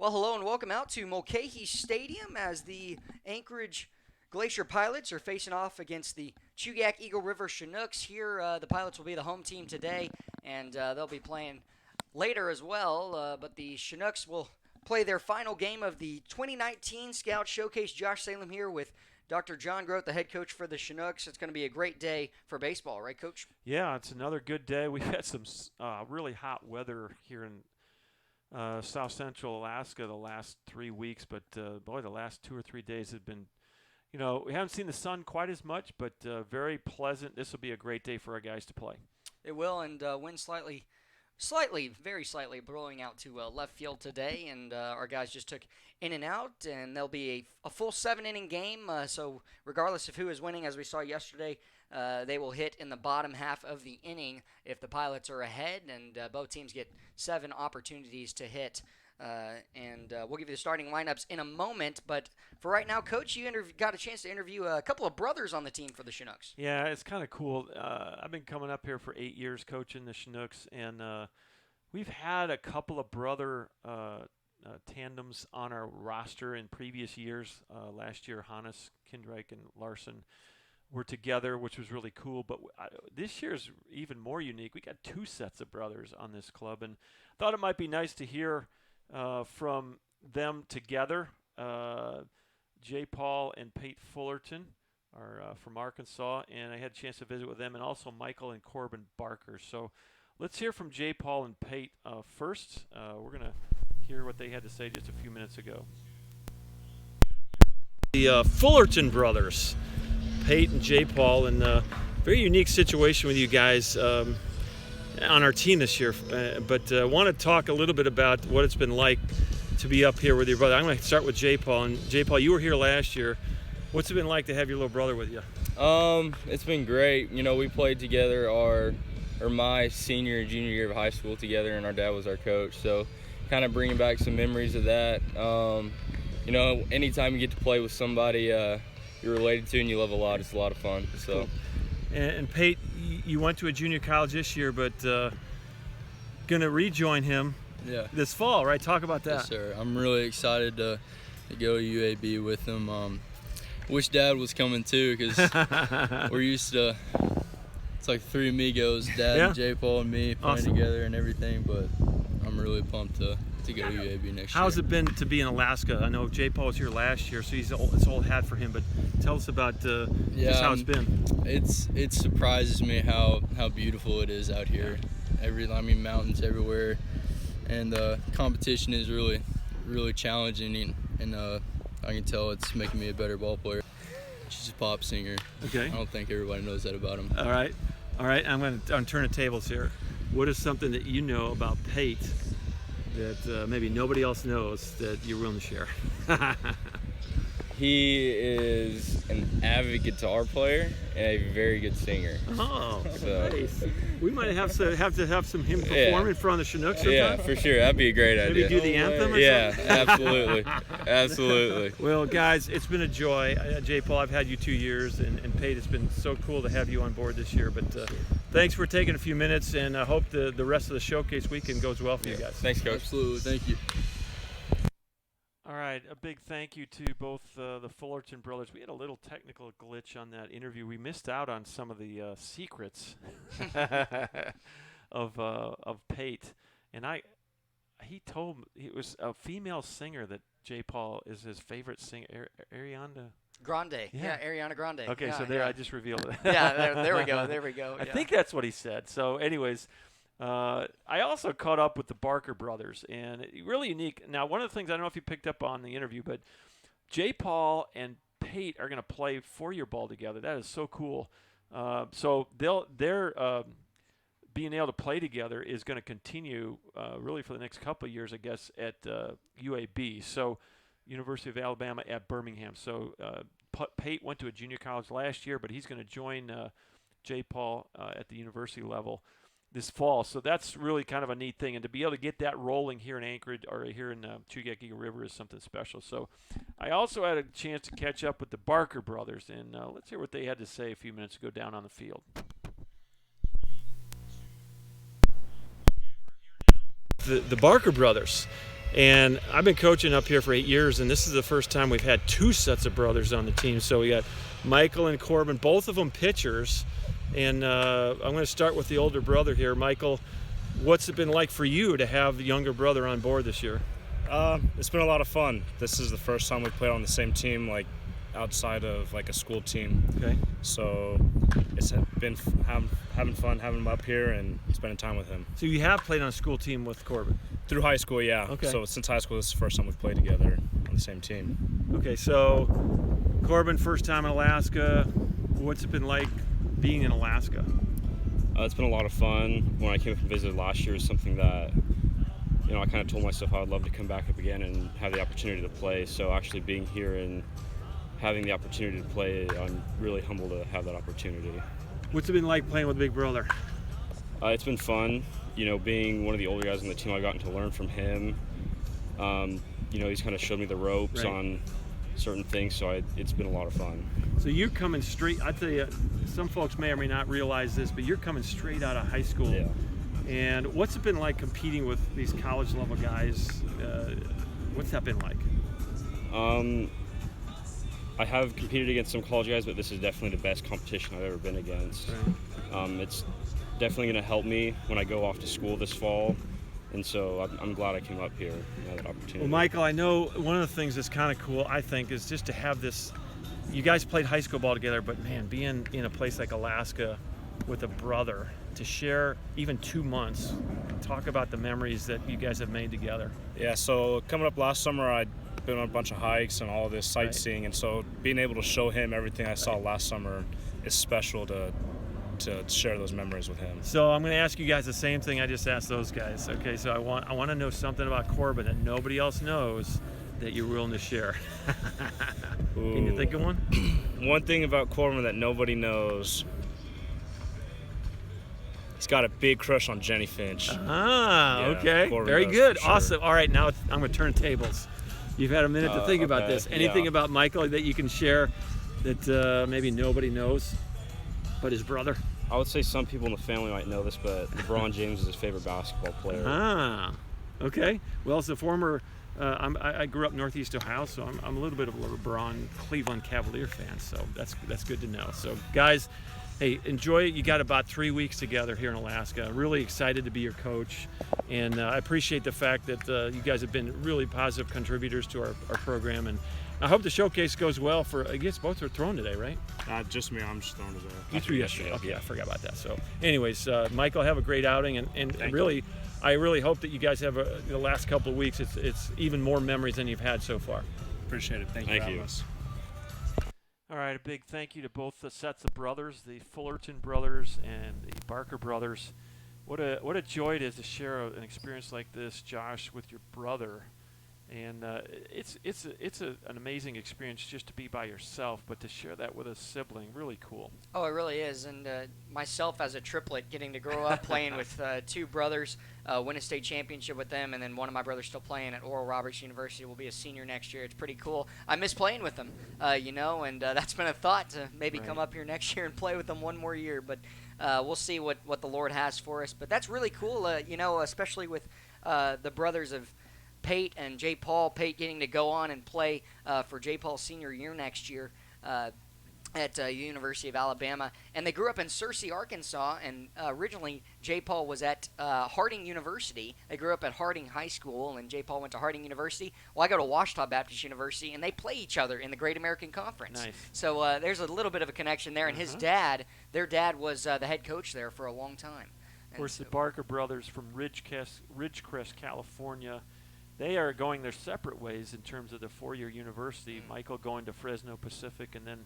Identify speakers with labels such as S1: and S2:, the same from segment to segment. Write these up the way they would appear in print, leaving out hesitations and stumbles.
S1: Well, hello and welcome out to Mulcahy Stadium as the Anchorage Glacier Pilots are facing off against the Chugiak Eagle River Chinooks. Here, the Pilots will be the home team today, and they'll be playing later as well. But the Chinooks will play their final game of the 2019 Scout Showcase. Josh Salem here with Dr. John Grote, the head coach for the Chinooks. It's going to be a great day for baseball, right, Coach?
S2: Yeah, it's another good day. We've had some really hot weather here in South Central Alaska the last 3 weeks, but boy, the last 2 or 3 days have been, we haven't seen the sun quite as much, but very pleasant. This will be a great day for our guys to play.
S1: It will, and wind slightly, very slightly blowing out to left field today, and our guys just took in and out, and there'll be a full 7-inning game, so regardless of who is winning, as we saw yesterday, they will hit in the bottom half of the inning if the Pilots are ahead, and both teams get 7 opportunities to hit. And we'll give you the starting lineups in a moment. But for right now, Coach, you got a chance to interview a couple of brothers on the team for the Chinooks.
S2: Yeah, it's kind of cool. I've been coming up here for 8 years coaching the Chinooks, and we've had a couple of brother tandems on our roster in previous years. Last year, Hannes Kindreich and Larson were together, which was really cool. But this year's even more unique. We got 2 sets of brothers on this club, and thought it might be nice to hear from them together. J. Paul and Paul Fullerton are from Arkansas, and I had a chance to visit with them, and also Michael and Corbin Barker. So let's hear from J. Paul and Pate first. We're going to hear what they had to say just a few minutes ago. The Fullerton brothers, Pate and J. Paul, and very unique situation with you guys on our team this year. But I want to talk a little bit about what it's been like to be up here with your brother. I'm going to start with J. Paul. And J. Paul, you were here last year. What's it been like to have your little brother with you?
S3: It's been great. We played together my senior and junior year of high school together, and our dad was our coach. So kind of bringing back some memories of that. Anytime you get to play with somebody you're related to and you love a lot, it's a lot of fun. So.
S2: Cool. And Pate, you went to a junior college this year, but going to rejoin him this fall, right? Talk about that.
S3: Yes, sir. I'm really excited to go to UAB with him. Wish Dad was coming too, because we're used to, it's like 3 amigos, Dad and J. Paul and me playing together and everything, but I'm really pumped to go to UAB next year.
S2: How's it been to be in Alaska? I know J. Paul was here last year, so it's old hat for him, but tell us about just how it's been.
S3: It surprises me how beautiful it is out here. Mountains everywhere, and the competition is really, really challenging, and I can tell it's making me a better ball player. She's a pop singer.
S2: Okay.
S3: I don't think everybody knows that about him.
S2: All right. I'm going to turn the tables here. What is something that you know about Pate that maybe nobody else knows that you're willing to share?
S3: He is an avid guitar player and a very good singer.
S2: Oh, so. Nice. We might have to have him perform in front of the Chinooks sometime.
S3: Yeah, for sure. That'd be a great idea.
S2: Maybe do the anthem or something?
S3: Absolutely. Absolutely.
S2: Well, guys, it's been a joy. J. Paul, I've had you 2 years, and Pate, it's been so cool to have you on board this year. But thanks for taking a few minutes, and I hope the rest of the showcase weekend goes well for you guys.
S3: Thanks, Coach. Absolutely. Thank you.
S2: All right, a big thank you to both the Fullerton brothers. We had a little technical glitch on that interview. We missed out on some of the secrets of Pate, and he told me it was a female singer that J. Paul is his favorite singer, Ariana
S1: Grande. Yeah, Ariana Grande.
S2: Okay,
S1: yeah,
S2: so there I just revealed it.
S1: Yeah, there we go.
S2: I think that's what he said. So anyways, I also caught up with the Barker brothers, and really unique. Now, one of the things, I don't know if you picked up on the interview, but J. Paul and Pate are going to play 4-year ball together. That is so cool. So they're being able to play together is going to continue really for the next couple of years, I guess, at UAB. So University of Alabama at Birmingham. So Pate went to a junior college last year, but he's going to join J. Paul at the university level this fall. So that's really kind of a neat thing. And to be able to get that rolling here in Anchorage or here in Chugiak Eagle River is something special. So I also had a chance to catch up with the Barker brothers. And let's hear what they had to say a few minutes ago down on the field. The Barker brothers. And I've been coaching up here for 8 years, and this is the first time we've had 2 sets of brothers on the team. So we got Michael and Corbin, both of them pitchers. And I'm going to start with the older brother here. Michael, what's it been like for you to have the younger brother on board this year?
S4: It's been a lot of fun. This is the first time we've played on the same team, like outside of like a school team.
S2: Okay.
S4: So it's been having fun having him up here and spending time with him.
S2: So you have played on a school team with Corbin?
S4: Through high school, yeah.
S2: Okay.
S4: So since high school, this is the first time we've played together on the same team.
S2: Okay, so Corbin, first time in Alaska. What's it been like being in Alaska?
S5: It's been a lot of fun. When I came up and visited last year, it was something that, you know, I kind of told myself I would love to come back up again and have the opportunity to play. So actually being here and having the opportunity to play, I'm really humbled to have that opportunity.
S2: What's it been like playing with Big Brother?
S5: It's been fun. You know, being one of the older guys on the team, I've gotten to learn from him. You know, he's kind of showed me the ropes on certain things, so it's been a lot of fun.
S2: So you're coming straight, I tell you, some folks may or may not realize this, but you're coming straight out of high school.
S5: Yeah.
S2: And what's it been like competing with these college level guys? What's that been like?
S5: I have competed against some college guys, but this is definitely the best competition I've ever been against.
S2: Right.
S5: It's definitely going to help me when I go off to school this fall, and so I'm glad I came up here and had that opportunity.
S2: Well, Michael, I know one of the things that's kind of cool, I think, is just to have this. You guys played high school ball together, but man, being in a place like Alaska with a brother, to share even 2 months, talk about the memories that you guys have made together.
S4: Yeah, so coming up last summer, I'd been on a bunch of hikes and all this sightseeing, and so being able to show him everything I saw last summer is special to share those memories with him.
S2: So I'm going to ask you guys the same thing I just asked those guys. Okay, so I want to know something about Corbin that nobody else knows that you're willing to share. Can you think of one?
S4: One thing about Corbin that nobody knows, he's got a big crush on Jenny Finch.
S2: Ah,
S4: Yeah,
S2: okay.
S4: Corbin
S2: Very
S4: does,
S2: good.
S4: for sure.
S2: Awesome. All right, now I'm going to turn tables. You've had a minute to think about
S5: okay,
S2: this. Anything
S5: yeah.
S2: about Michael that you can share that maybe nobody knows but his brother?
S5: I would say some people in the family might know this, but LeBron James is his favorite basketball player.
S2: Ah, okay. Well, as a former, I grew up Northeast Ohio, so I'm a little bit of a LeBron Cleveland Cavalier fan, so that's good to know. So, guys, hey, enjoy it. You got about 3 weeks together here in Alaska. Really excited to be your coach, and I appreciate the fact that you guys have been really positive contributors to our program, and I hope the showcase goes well for, I guess both are thrown today, right?
S4: Just me, I'm just throwing today.
S2: You threw yesterday. Okay, I forgot about that. So, anyways, Michael, have a great outing, and really, I really hope that you guys have the last couple of weeks. It's even more memories than you've had so far.
S4: Appreciate it. Thank you for having us.
S2: All right, a big thank you to both the sets of brothers, the Fullerton brothers and the Barker brothers. What a joy it is to share an experience like this, Josh, with your brother. And it's an amazing experience just to be by yourself, but to share that with a sibling, really cool.
S1: Oh, it really is. And myself as a triplet, getting to grow up playing with 2 brothers, win a state championship with them, and then one of my brothers still playing at Oral Roberts University, will be a senior next year. It's pretty cool. I miss playing with them, and that's been a thought to maybe come up here next year and play with them one more year. But we'll see what the Lord has for us. But that's really cool, especially with the brothers of Pate and J. Paul. Pate getting to go on and play for J. Paul's senior year next year at University of Alabama. And they grew up in Searcy, Arkansas, and originally J. Paul was at Harding University. They grew up at Harding High School, and J. Paul went to Harding University. Well, I go to Ouachita Baptist University, and they play each other in the Great American Conference.
S2: Nice.
S1: So there's a little bit of a connection there. And his dad, their dad was the head coach there for a long time.
S2: Of course, the Barker brothers from Ridgecrest, California, they are going their separate ways in terms of the 4-year university. Michael going to Fresno Pacific, and then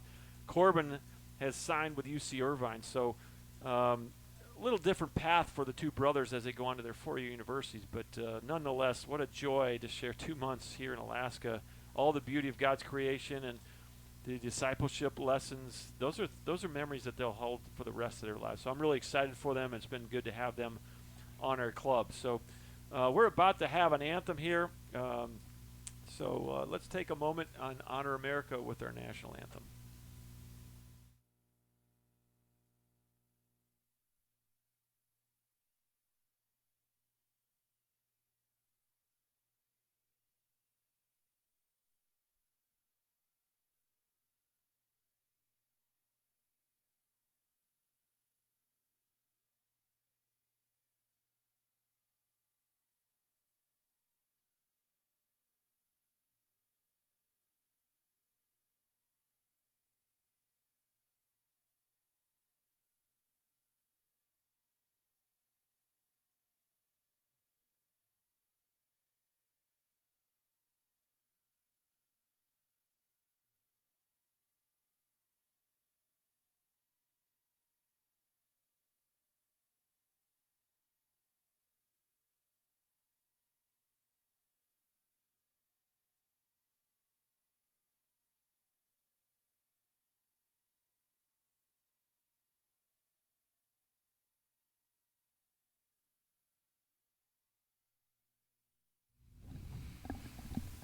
S2: Corbin has signed with UC Irvine. So a little different path for the 2 brothers as they go on to their 4-year universities. But nonetheless, what a joy to share 2 months here in Alaska. All the beauty of God's creation and the discipleship lessons. Those are memories that they'll hold for the rest of their lives. So I'm really excited for them. It's been good to have them on our club. So we're about to have an anthem here, so let's take a moment and honor America with our national anthem.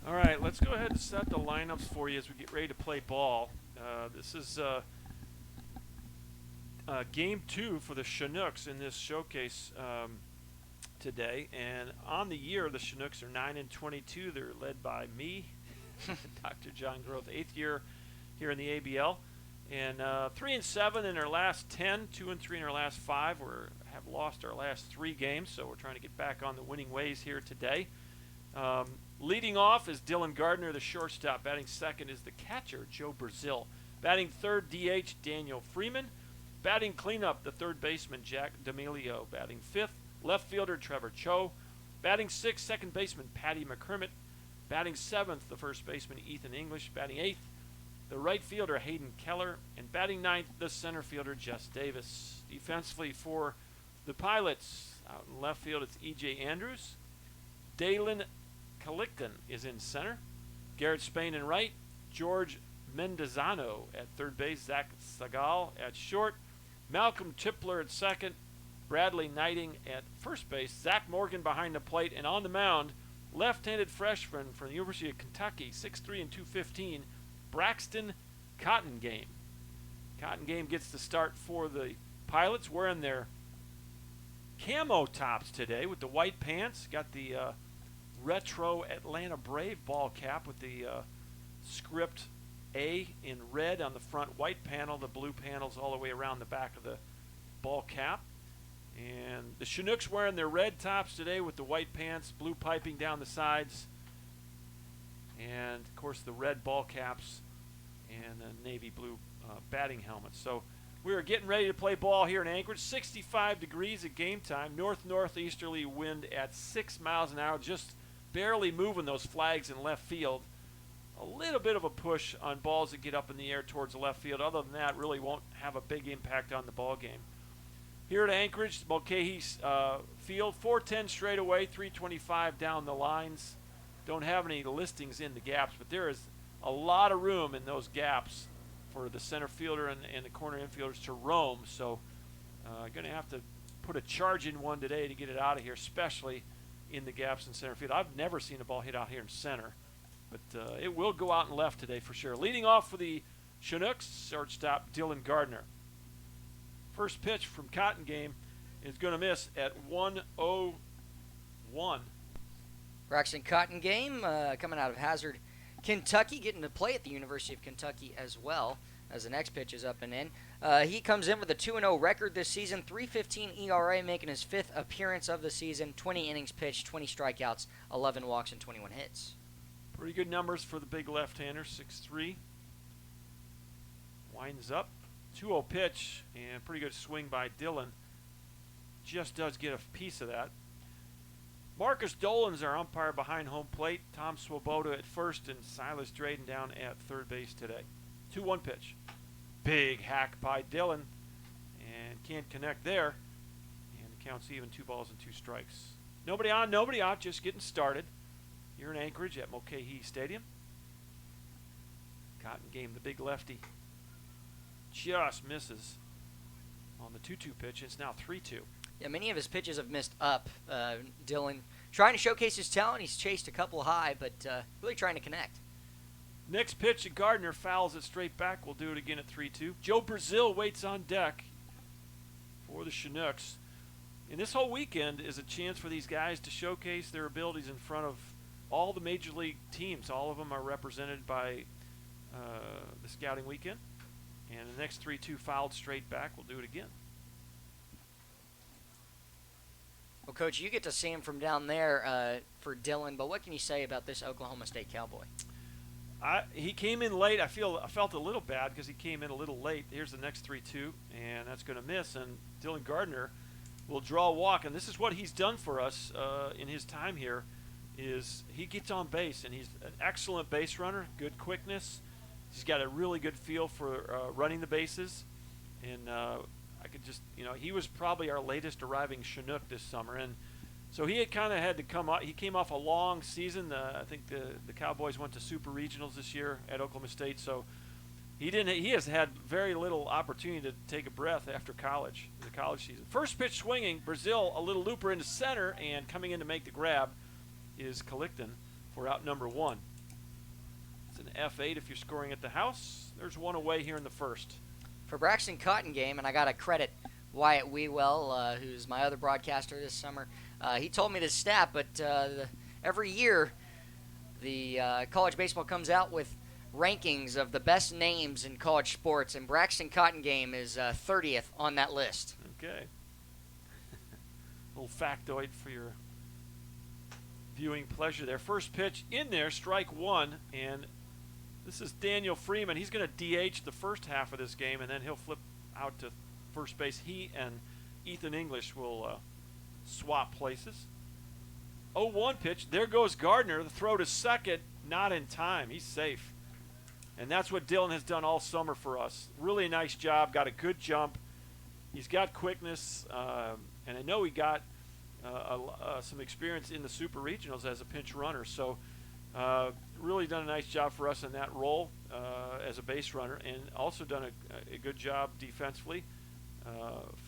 S2: All right, let's go ahead and set the lineups for you as we get ready to play ball. This is game 2 for the Chinooks in this showcase today. And on the year, the Chinooks are 9-22. They're led by me, Dr. John Groth, 8th year here in the ABL. And 3-7 in their last 10, 2-3 in their last 5. We have lost our last 3 games, so we're trying to get back on the winning ways here today. Leading off is Dylan Gardner, the shortstop. Batting second is the catcher, Joe Brazil. Batting third, DH, Daniel Freeman. Batting cleanup, the third baseman, Jack D'Amelio. Batting fifth, left fielder, Trevor Cho. Batting sixth, second baseman, Patty McCormick. Batting seventh, the first baseman, Ethan English. Batting eighth, the right fielder, Hayden Keller. And batting ninth, the center fielder, Jess Davis. Defensively for the Pilots, out in left field, it's E.J. Andrews. Dalen Kalikton is in center. Garrett Spain in right. George Mendezano at third base. Zach Segal at short. Malcolm Tipler at second. Bradley Knighting at first base. Zach Morgan behind the plate. And on the mound, left-handed freshman from the University of Kentucky, 6'3" and 215, Braxton Cottongame. Cottongame gets the start for the Pilots, wearing their camo tops today with the white pants. Got the retro Atlanta Brave ball cap with the script A in red on the front white panel, the blue panels all the way around the back of the ball cap. And the Chinooks wearing their red tops today with the white pants, blue piping down the sides, and of course the red ball caps and the navy blue batting helmets. So we are getting ready to play ball here in Anchorage. 65 degrees at game time. Northeasterly wind at 6 miles an hour, just barely moving those flags in left field. A little bit of a push on balls that get up in the air towards the left field. Other than that, really won't have a big impact on the ball game. Here at Anchorage, Mulcahy's field, 410 straight away, 325 down the lines. Don't have any listings in the gaps, but there is a lot of room in those gaps for the center fielder and the corner infielders to roam. So going to have to put a charge in one today to get it out of here, especially in the gaps in center field. I've never seen a ball hit out here in center, but it will go out in left today for sure. Leading off for the Chinooks, shortstop Dylan Gardner. First pitch from Cottongame is going to miss at 1:01.
S1: Braxton Cottongame coming out of Hazard, Kentucky, getting to play at the University of Kentucky as well, as the next pitch is up and in. He comes in with a 2-0 record this season, 3.15 ERA, making his 5th appearance of the season, 20 innings pitched, 20 strikeouts, 11 walks, and 21 hits.
S2: Pretty good numbers for the big left-hander, 6'3". Winds up. 2-0 pitch, and pretty good swing by Dylan. Just does get a piece of that. Marcus Dolan's our umpire behind home plate. Tom Swoboda at first, and Silas Drayden down at third base today. 2-1 pitch. Big hack by Dylan, and can't connect there. And the count's even, 2 balls and 2 strikes. Nobody on, nobody out, just getting started. Here in Anchorage at Mulcahy Stadium. Cottongame, the big lefty, just misses on the 2-2 pitch. It's now 3-2.
S1: Yeah, many of his pitches have missed up. Dylan trying to showcase his talent. He's chased a couple high, but really trying to connect.
S2: Next pitch at Gardner, fouls it straight back. We'll do it again at 3-2. Joe Brazil waits on deck for the Chinooks. And this whole weekend is a chance for these guys to showcase their abilities in front of all the major league teams. All of them are represented by the scouting weekend. And the next 3-2 fouled straight back. We'll do it again.
S1: Well, Coach, you get to see him from down there for Dylan, but what can you say about this Oklahoma State Cowboy?
S2: He came in late. I felt a little bad because he came in a little late. Here's the next 3-2, and that's going to miss. And Dylan Gardner will draw a walk. And this is what he's done for us in his time here, is he gets on base, and he's an excellent base runner, good quickness. He's got a really good feel for running the bases, and I could just, he was probably our latest arriving Chinook this summer, and so he had to come out. He came off a long season. I think the Cowboys went to Super Regionals this year at Oklahoma State, so he has had very little opportunity to take a breath after college, the college season. First pitch swinging, Brazil, a little looper into center, and coming in to make the grab is Kalikton for out number 1. F8 if you're scoring at the house. There's one away here in the first.
S1: For Braxton Cotton game, and I got to credit Wyatt Wewell, who's my other broadcaster this summer. He told me this stat, but every year the college baseball comes out with rankings of the best names in college sports, and Braxton Cotton game is 30th on that list.
S2: Okay. Little factoid for your viewing pleasure there. First pitch in there, strike one, and this is Daniel Freeman. He's going to DH the first half of this game, and then he'll flip out to first base. He and Ethan English will swap places. 0-1 pitch. There goes Gardner. The throw to second, not in time. He's safe. And that's what Dylan has done all summer for us. Really nice job. Got a good jump. He's got quickness, and I know he got some experience in the Super Regionals as a pinch runner. So really done a nice job for us in that role as a base runner, and also done a good job defensively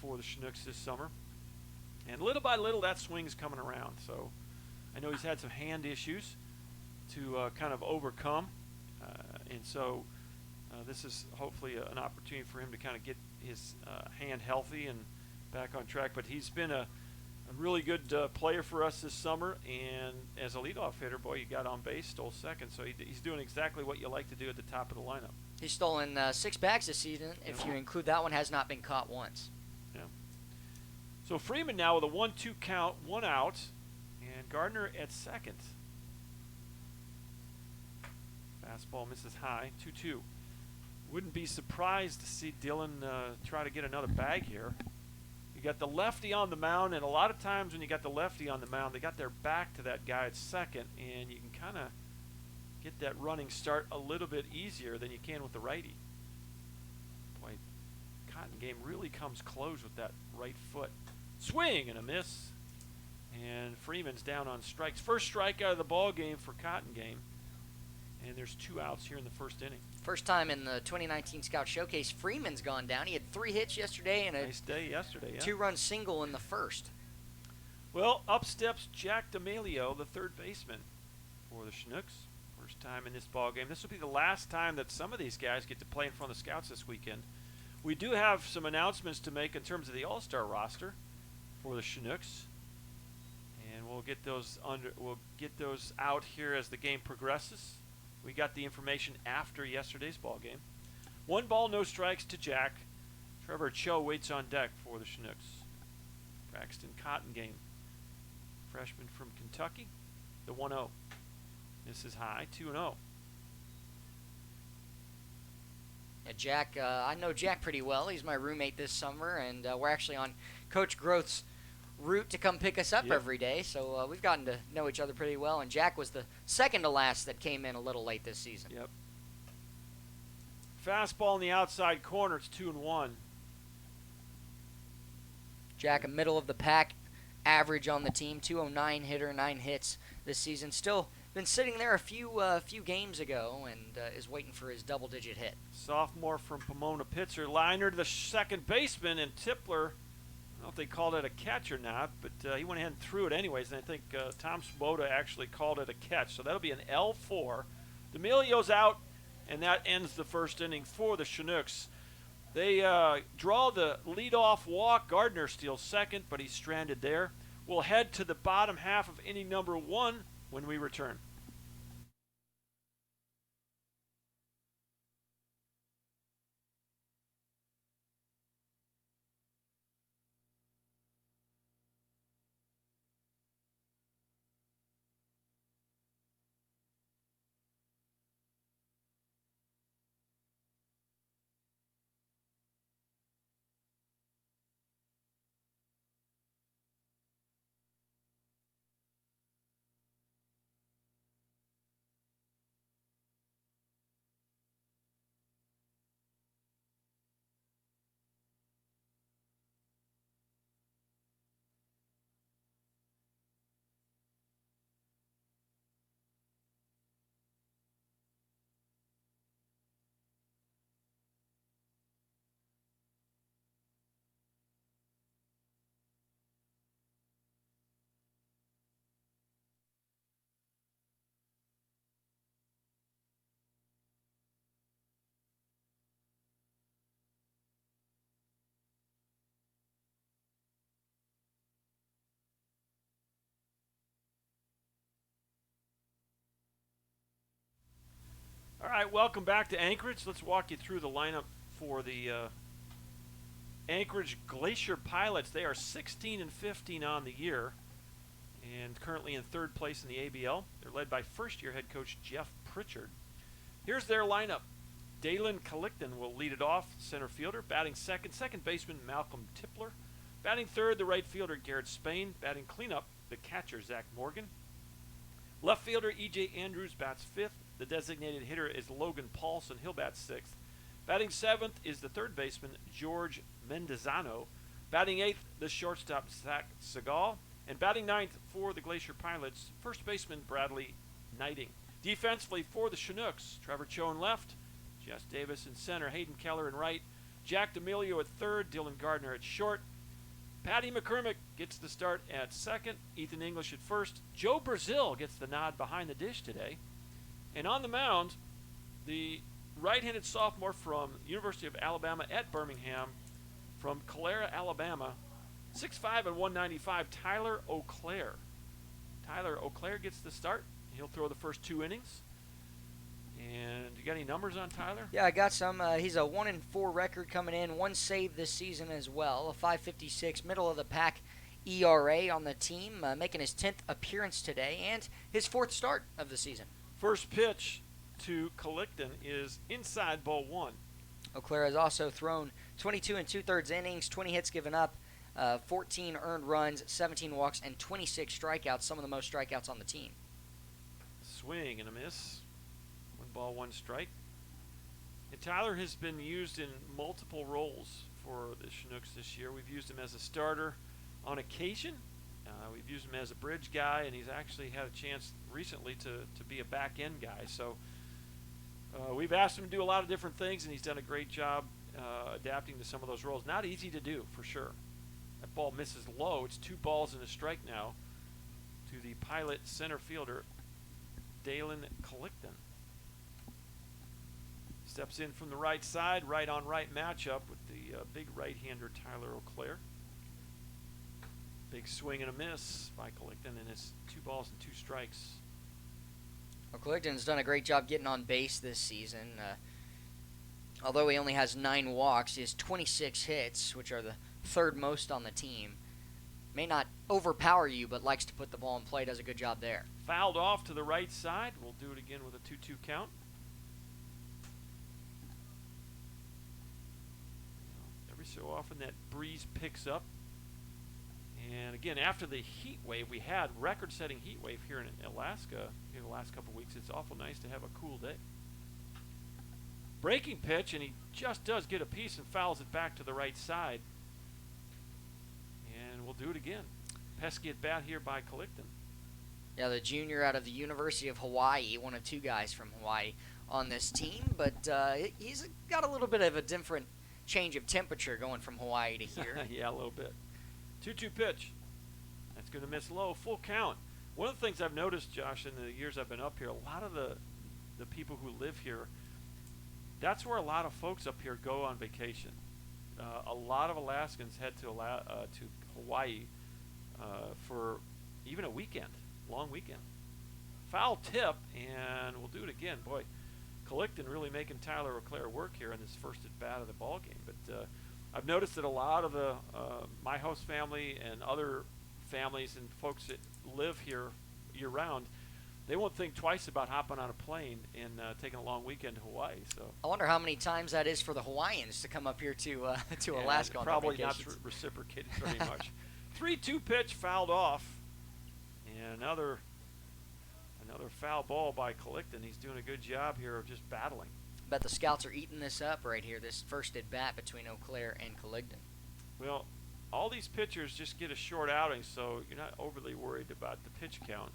S2: for the Chinooks this summer. And little by little, that swing's coming around. So I know he's had some hand issues to kind of overcome. And so this is hopefully an opportunity for him to kind of get his hand healthy and back on track. But he's been a really good player for us this summer. And as a leadoff hitter, boy, he got on base, stole second. So he's doing exactly what you like to do at the top of the lineup.
S1: He's stolen 6 bags this season. If you include that one, has not been caught once.
S2: Yeah. So Freeman now with a 1-2 count, 1 out, and Gardner at second. Fastball misses high, 2-2. Wouldn't be surprised to see Dylan try to get another bag here. You got the lefty on the mound, and a lot of times when you got the lefty on the mound, they got their back to that guy at second, and you can kind of get that running start a little bit easier than you can with the righty. Boy, Cotton game really comes close with that right foot. Swing and a miss, and Freeman's down on strikes. First strikeout of the ball game for Cotton game. And there's 2 outs here in the first inning.
S1: First time in the 2019 Scout Showcase, Freeman's gone down. He had 3 hits yesterday and a
S2: nice day yesterday, yeah.
S1: 2-run single in the first.
S2: Well, up steps Jack D'Amelio, the third baseman for the Chinooks. First time in this ball game. This will be the last time that some of these guys get to play in front of the scouts this weekend. We do have some announcements to make in terms of the All-Star roster for the Chinooks. And we'll get those out here as the game progresses. We got the information after yesterday's ball game. 1 ball, no strikes to Jack. Trevor Cho waits on deck for the Chinooks. Braxton Cotton game. Freshman from Kentucky. The 1-0. This is high, 2-0.
S1: Yeah, Jack, I know Jack pretty well. He's my roommate this summer, and we're actually on Coach Groth's route to come pick us up every day, so we've gotten to know each other pretty well, and Jack was the second to last that came in a little late this season.
S2: Yep. Fastball in the outside corner, it's 2-1.
S1: Jack, a middle of the pack average on the team, 209 hitter, 9 hits this season. Still been sitting there a few games ago and is waiting for his double-digit hit.
S2: Sophomore from Pomona pitcher, liner to the second baseman, and Tipler, I don't know if they called it a catch or not, but he went ahead and threw it anyways, and I think Tom Swoboda actually called it a catch. So that'll be an L4. D'Amelio's out, and that ends the first inning for the Chinooks. They draw the leadoff walk. Gardner steals second, but he's stranded there. We'll head to the bottom half of inning number 1 when we return. right, welcome back to Anchorage. Let's walk you through the lineup for the Anchorage Glacier Pilots. They are 16-15 on the year and currently in third place in the ABL. They're led by first-year head coach Jeff Pritchard. Here's their lineup. Dalen Collickton will lead it off, center fielder. Batting second baseman Malcolm Tipler. Batting third, the right fielder Garrett Spain. Batting cleanup, the catcher Zach Morgan. Left fielder E.J. Andrews bats fifth. The designated hitter is Logan Paulson. He'll bat sixth. Batting seventh is the third baseman Jorge Mendezano. Batting eighth, the shortstop Zach Segal. And batting ninth for the Glacier Pilots, first baseman Bradley Knighting. Defensively for the Chinooks, Trevor Cho in left, Jess Davis in center, Hayden Keller in right, Jack D'Amelio at third, Dylan Gardner at short. Patty McCormick gets the start at second, Ethan English at first. Joe Brazil gets the nod behind the dish today. And on the mound, the right-handed sophomore from University of Alabama at Birmingham, from Calera, Alabama, 6'5" and 195, Tyler O'Clair. Tyler O'Clair gets the start. He'll throw the first 2 innings. And you got any numbers on Tyler?
S1: Yeah, I got some. He's a 1-4 record coming in, 1 save this season as well, a .556 middle of the pack ERA on the team, making his 10th appearance today and his 4th start of the season.
S2: First pitch to Collickton is inside, ball 1.
S1: O'Clair has also thrown 22 2/3 innings, 20 hits given up, 14 earned runs, 17 walks, and 26 strikeouts, some of the most strikeouts on the team.
S2: Swing and a miss. 1 ball, 1 strike. And Tyler has been used in multiple roles for the Chinooks this year. We've used him as a starter on occasion. We've used him as a bridge guy, and he's actually had a chance recently to be a back-end guy. So we've asked him to do a lot of different things, and he's done a great job adapting to some of those roles. Not easy to do, for sure. That ball misses low. It's 2 balls and a strike now to the Pilot center fielder, Dalen Collickton. Steps in from the right side, right-on-right matchup with the big right-hander Tyler O'Clair. Big swing and a miss by Collickton, and it's 2 balls and 2 strikes.
S1: Well, Collickton's done a great job getting on base this season. Although he only has 9 walks, he has 26 hits, which are the 3rd most on the team. May not overpower you, but likes to put the ball in play, does a good job there.
S2: Fouled off to the right side. We'll do it again with a 2-2 count. Every so often that breeze picks up. And again, after the heat wave, we had record-setting heat wave here in Alaska in the last couple of weeks. It's awful nice to have a cool day. Breaking pitch, and he just does get a piece and fouls it back to the right side. And we'll do it again. Pesky at bat here by Collickton.
S1: Yeah, the junior out of the University of Hawaii, one of 2 guys from Hawaii on this team, but he's got a little bit of a different change of temperature going from Hawaii to here.
S2: Yeah, a little bit. 2-2 pitch. That's going to miss low. Full count. One of the things I've noticed, Josh, in the years I've been up here, a lot of the people who live here, that's where a lot of folks up here go on vacation. A lot of Alaskans head to Hawaii for even a weekend, long weekend. Foul tip, and we'll do it again. Boy, Collickton really making Tyler O'Clair work here in this first at bat of the ball game. But I've noticed that a lot of the my host family and other families and folks that live here year round, they won't think twice about hopping on a plane and taking a long weekend to Hawaii. So
S1: I wonder how many times that is for the Hawaiians to come up here to Alaska on their
S2: probably not
S1: vacations.
S2: reciprocated very much. 3-2 pitch fouled off, and another foul ball by Collickton. He's doing a good job here of just battling.
S1: Bet the scouts are eating this up right here, this first at bat between O'Clair and Collickton.
S2: Well, all these pitchers just get a short outing, so you're not overly worried about the pitch count.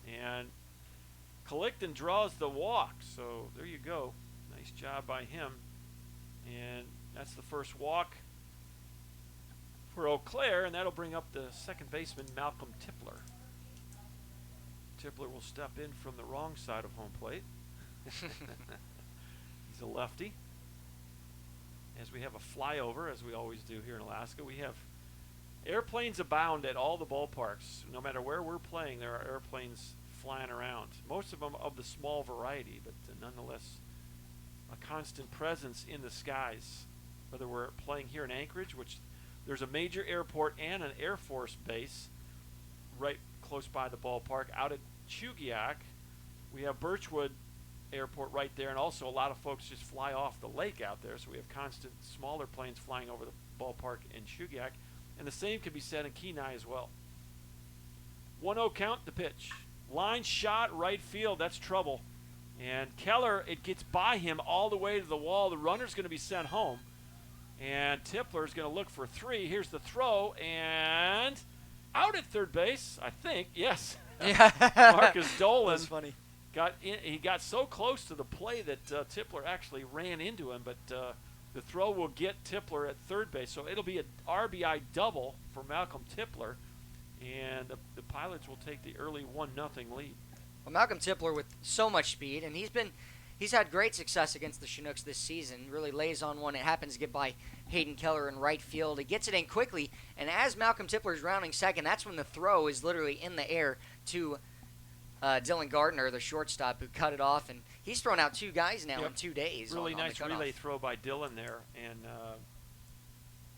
S2: And Collickton draws the walk, so there you go. Nice job by him. And that's the first walk for O'Clair, and that'll bring up the second baseman, Malcolm Tipler. Tipler will step in from the wrong side of home plate. He's a lefty. As we have a flyover, as we always do here in Alaska, we have airplanes abound at all the ballparks. No matter where we're playing, there are airplanes flying around. Most of them of the small variety, but nonetheless a constant presence in the skies. Whether we're playing here in Anchorage, which there's a major airport and an Air Force base right close by the ballpark. Out at Chugiak, we have Birchwood Airport right there, and also a lot of folks just fly off the lake out there, so we have constant smaller planes flying over the ballpark in Chugiak, and the same can be said in Kenai as well. 1-0 count, the pitch. Line shot, right field, that's trouble. And Keller, it gets by him all the way to the wall. The runner's going to be sent home. And Tipler's going to look for 3. Here's the throw, and out at third base, I think. Yes.
S1: Yeah.
S2: Marcus Dolan.
S1: That's funny.
S2: He got so close to the play that Tipler actually ran into him, but the throw will get Tipler at third base. So it'll be an RBI double for Malcolm Tipler, and the Pilots will take the early 1-0 lead.
S1: Well, Malcolm Tipler with so much speed, and he's had great success against the Chinooks this season. Really lays on one. It happens to get by Hayden Keller in right field. He gets it in quickly, and as Malcolm Tipler is rounding second, that's when the throw is literally in the air to Dylan Gardner, the shortstop, who cut it off, and he's thrown out 2 guys now in 2 days.
S2: Really
S1: on
S2: nice
S1: the
S2: relay throw by Dylan there, and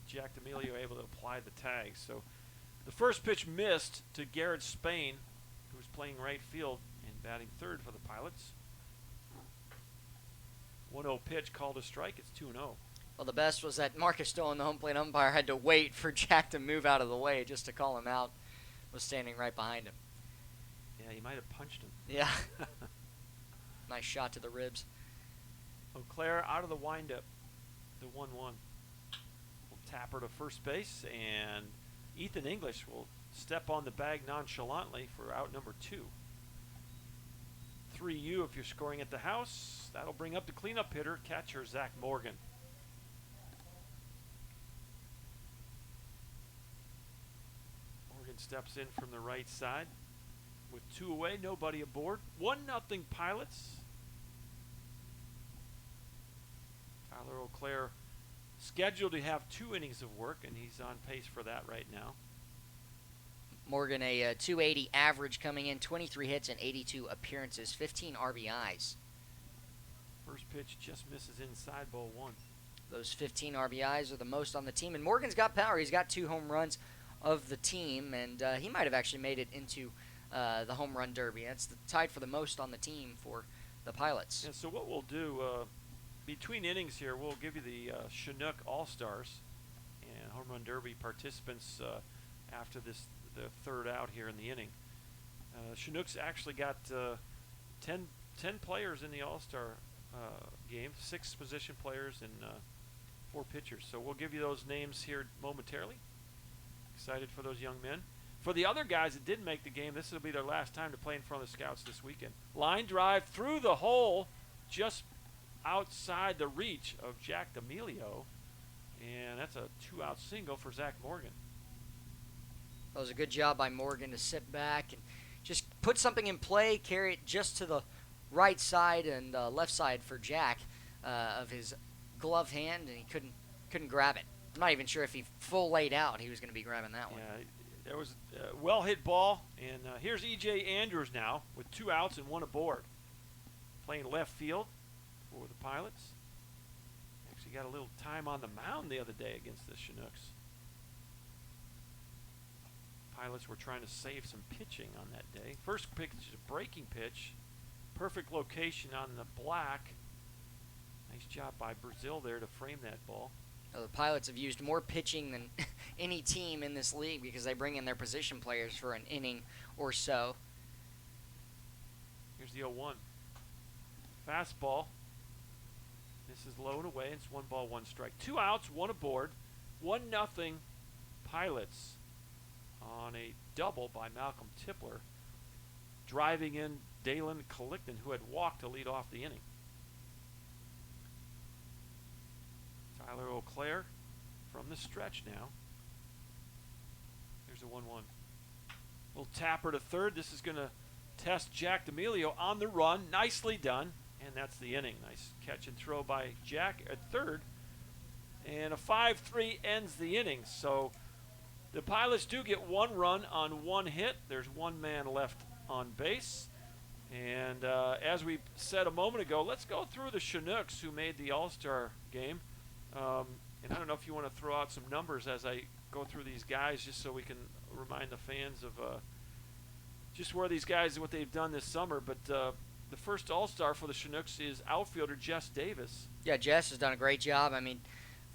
S2: Jack D'Amelio able to apply the tag. So the first pitch missed to Garrett Spain, who's playing right field and batting third for the Pilots. 1-0 pitch called a strike. It's 2-0.
S1: Well, the best was that Marcus Dolan, the home plate umpire, had to wait for Jack to move out of the way just to call him out. Was standing right behind him.
S2: Yeah, he might have punched him.
S1: Yeah. Nice shot to the ribs.
S2: Auclair out of the windup. The 1-1. We'll tap her to first base, and Ethan English will step on the bag nonchalantly for out number 2. 3U if you're scoring at the house. That'll bring up the cleanup hitter, catcher Zach Morgan. Morgan steps in from the right side. With 2 away, nobody aboard. 1-0 Pilots. Tyler Auclair scheduled to have 2 innings of work, and he's on pace for that right now.
S1: Morgan, a 280 average coming in, 23 hits and 82 appearances, 15 RBIs.
S2: First pitch just misses inside, ball 1.
S1: Those 15 RBIs are the most on the team, and Morgan's got power. He's got 2 home runs of the team, and he might have actually made it into the home run derby. That's tied for the most on the team for the Pilots.
S2: Yeah, so what we'll do, between innings here, we'll give you the Chinook All-Stars and home run derby participants after the third out here in the inning. Chinooks actually got 10 players in the All-Star game, 6 position players and 4 pitchers. So we'll give you those names here momentarily. Excited for those young men. For the other guys that didn't make the game, this will be their last time to play in front of the scouts this weekend. Line drive through the hole, just outside the reach of Jack D'Amelio, and that's a 2-out single for Zach Morgan.
S1: That was a good job by Morgan to sit back and just put something in play, carry it just to the right side and left side for Jack of his glove hand, and he couldn't grab it. I'm not even sure if he full laid out he was going to be grabbing that one.
S2: Yeah, there was a well-hit ball, and here's E.J. Andrews now with 2 outs and 1 aboard. Playing left field for the Pilots. Actually got a little time on the mound the other day against the Chinooks. Pilots were trying to save some pitching on that day. First pitch is a breaking pitch. Perfect location on the black. Nice job by Brazil there to frame that ball.
S1: The Pilots have used more pitching than any team in this league because they bring in their position players for an inning or so.
S2: Here's the 0-1. Fastball. This is low and away. It's 1 ball, 1 strike. 2 outs, 1 aboard. 1-0 Pilots on a double by Malcolm Tipler, driving in Dalen Collickton, who had walked to lead off the inning. Tyler Auclair from the stretch now. Here's a 1-1. Little tapper to third. This is going to test Jack D'Amelio on the run. Nicely done. And that's the inning. Nice catch and throw by Jack at third. And a 5-3 ends the inning. So the Pilots do get 1 run on 1 hit. There's 1 man left on base. And as we said a moment ago, let's go through the Chinooks who made the All-Star game. And I don't know if you want to throw out some numbers as I go through these guys, just so we can remind the fans of just where these guys, what they've done this summer. But the first All-Star for the Chinooks is outfielder Jess Davis.
S1: Yeah, Jess has done a great job. I mean,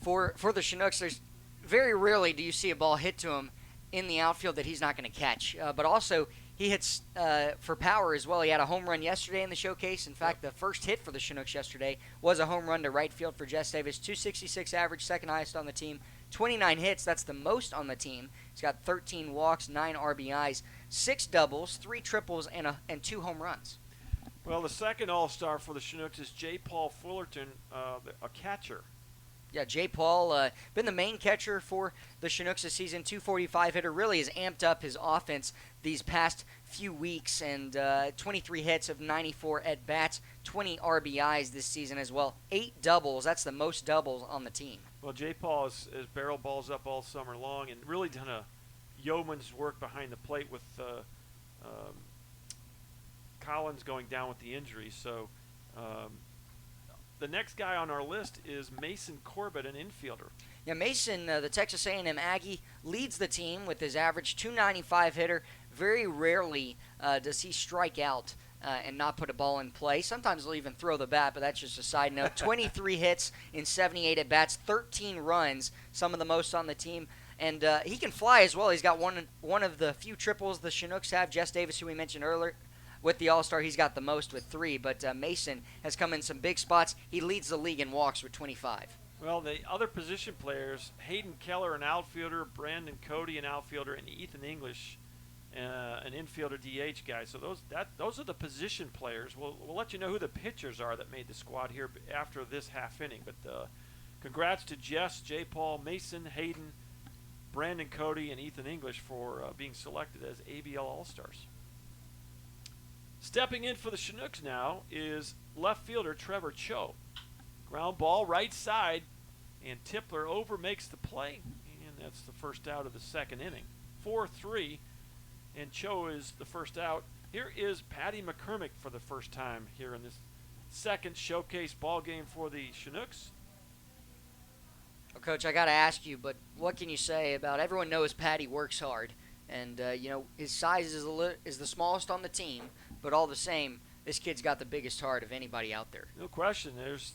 S1: for the Chinooks, there's very rarely do you see a ball hit to him in the outfield that he's not going to catch. But also, he hits for power as well. He had a home run yesterday in the showcase. In fact, the first hit for the Chinooks yesterday was a home run to right field for Jess Davis. 266 average, second highest on the team. 29 hits, that's the most on the team. He's got 13 walks, 9 RBIs, 6 doubles, 3 triples, and 2 home runs.
S2: Well, the second All-Star for the Chinooks is J. Paul Fullerton, a catcher.
S1: Yeah, J. Paul, been the main catcher for the Chinooks this season. 245 hitter, really has amped up his offense these past few weeks, and 23 hits of 94 at-bats, 20 RBIs this season as well. 8 doubles, that's the most doubles on the team.
S2: Well, J. Paul has barrel balls up all summer long and really done a yeoman's work behind the plate with Collins going down with the injury. So the next guy on our list is Mason Corbett, an infielder.
S1: Yeah, Mason, the Texas A&M Aggie, leads the team with his average 295 hitter. Very rarely does he strike out and not put a ball in play. Sometimes he'll even throw the bat, but that's just a side note. 23 hits in 78 at-bats, 13 runs, some of the most on the team. And he can fly as well. He's got one of the few triples the Chinooks have. Jess Davis, who we mentioned earlier, with the All-Star, he's got the most with 3. But Mason has come in some big spots. He leads the league in walks with 25.
S2: Well, the other position players, Hayden Keller, an outfielder, Brandon Cody, an outfielder, and Ethan English, an infielder DH guy. So those are the position players. We'll let you know who the pitchers are that made the squad here after this half inning. But congrats to Jess, J. Paul, Mason, Hayden, Brandon Cody, and Ethan English for being selected as ABL All-Stars. Stepping in for the Chinooks now is left fielder Trevor Cho. Ground ball right side, and Tipler over makes the play, and that's the first out of the second inning. 4-3, and Cho is the first out. Here is Patty McCormick for the first time here in this second showcase ball game for the Chinooks.
S1: Well, Coach, I got to ask you, but what can you say about everyone knows Patty works hard, and his size is the smallest on the team, but all the same, this kid's got the biggest heart of anybody out there.
S2: No question. There's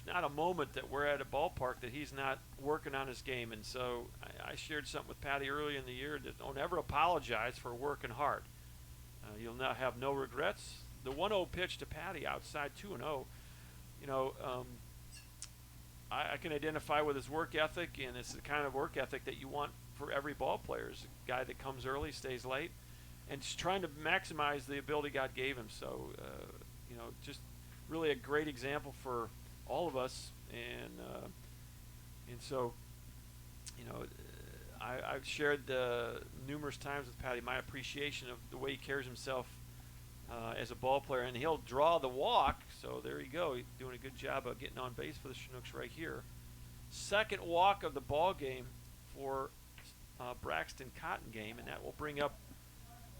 S2: not a moment that we're at a ballpark that he's not working on his game. And so I shared something with Patty early in the year that don't ever apologize for working hard. You'll not have no regrets. The 1-0 pitch to Patty outside 2-0. I can identify with his work ethic, and it's the kind of work ethic that you want for every ball player. Is a guy that comes early, stays late, and just trying to maximize the ability God gave him. So, just really a great example for all of us. And so, I've shared numerous times with Patty my appreciation of the way he carries himself as a ball player, and he'll draw the walk. So there you go. He's doing a good job of getting on base for the Chinooks right here. Second walk of the ball game for Braxton Cotton game, and that will bring up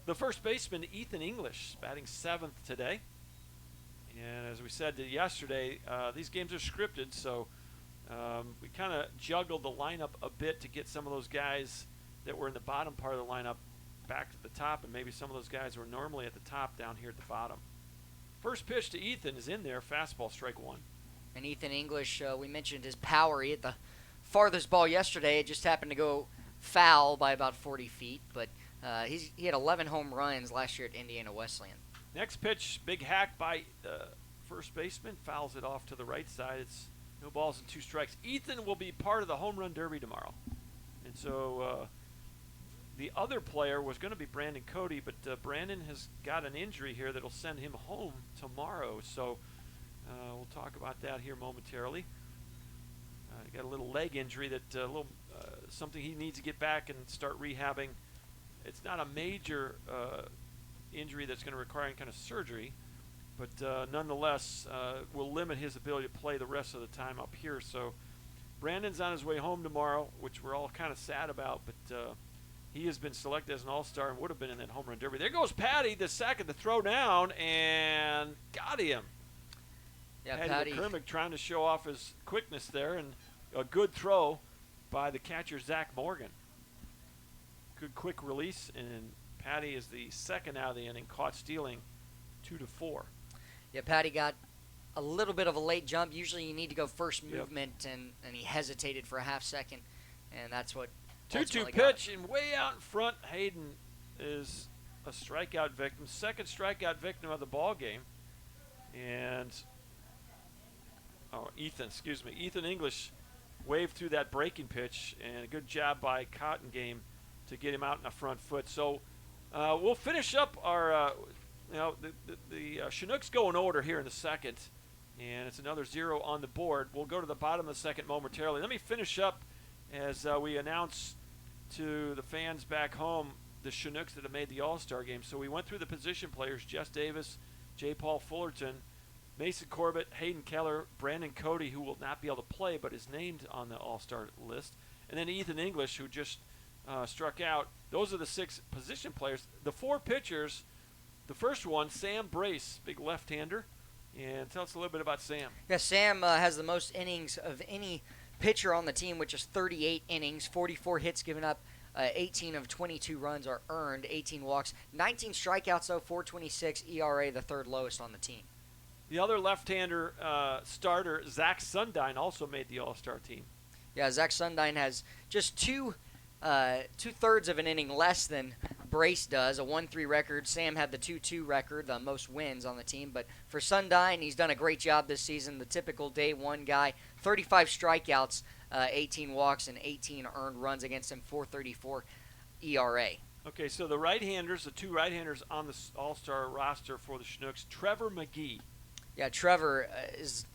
S2: the first baseman, Ethan English, batting 7th today. And as we said yesterday, these games are scripted, so we kind of juggled the lineup a bit to get some of those guys that were in the bottom part of the lineup back to the top, and maybe some of those guys who are normally at the top down here at the bottom. First pitch to Ethan is in there, fastball, strike 1.
S1: And Ethan English, we mentioned his power. He hit the farthest ball yesterday. It just happened to go foul by about 40 feet, but he had 11 home runs last year at Indiana Wesleyan.
S2: Next pitch, big hack by the first baseman, fouls it off to the right side. It's no balls and 2 strikes. Ethan will be part of the home run derby tomorrow. And so the other player was going to be Brandon Cody, but Brandon has got an injury here that will send him home tomorrow. So we'll talk about that here momentarily. He got a little leg injury that something he needs to get back and start rehabbing. It's not a major injury that's going to require any kind of surgery, but nonetheless will limit his ability to play the rest of the time up here. So Brandon's on his way home tomorrow, which we're all kind of sad about, but he has been selected as an all-star and would have been in that home run derby. There goes Patty, the second to throw down, and got him.
S1: Yeah,
S2: Patty McCormick trying to show off his quickness there, and a good throw by the catcher, Zach Morgan. Good quick release, and Patty is the second out of the inning, caught stealing 2-4.
S1: Yeah, Patty got a little bit of a late jump. Usually you need to go first movement, and he hesitated for a half second, and that's what
S2: 2-2 pitch, and way out in front, Hayden is a strikeout victim, second strikeout victim of the ball game. And Ethan English waved through that breaking pitch, and a good job by Cotton Game to get him out in the front foot. So we'll finish up our, the Chinooks go in order here in the second, and it's another 0 on the board. We'll go to the bottom of the second momentarily. Let me finish up as we announce to the fans back home the Chinooks that have made the All-Star game. So we went through the position players: Jess Davis, J. Paul Fullerton, Mason Corbett, Hayden Keller, Brandon Cody, who will not be able to play but is named on the All-Star list, and then Ethan English, who just struck out. Those are the 6 position players. The 4 pitchers, the first one, Sam Brace, big left-hander. And tell us a little bit about Sam.
S1: Yeah, Sam has the most innings of any pitcher on the team, which is 38 innings, 44 hits given up, 18 of 22 runs are earned, 18 walks, 19 strikeouts, though, 4.26 ERA, the third lowest on the team.
S2: The other left-hander starter, Zach Sundine, also made the All-Star team.
S1: Yeah, Zach Sundine has just two-thirds of an inning less than Brace does, a 1-3 record. Sam had the 2-2 record, the most wins on the team. But for Sundine, he's done a great job this season. The typical day one guy, 35 strikeouts, 18 walks, and 18 earned runs against him, 4.34 ERA.
S2: Okay, so the right-handers, the 2 right-handers on the All-Star roster for the Chinooks, Trevor Mcgee.
S1: Yeah, Trevor has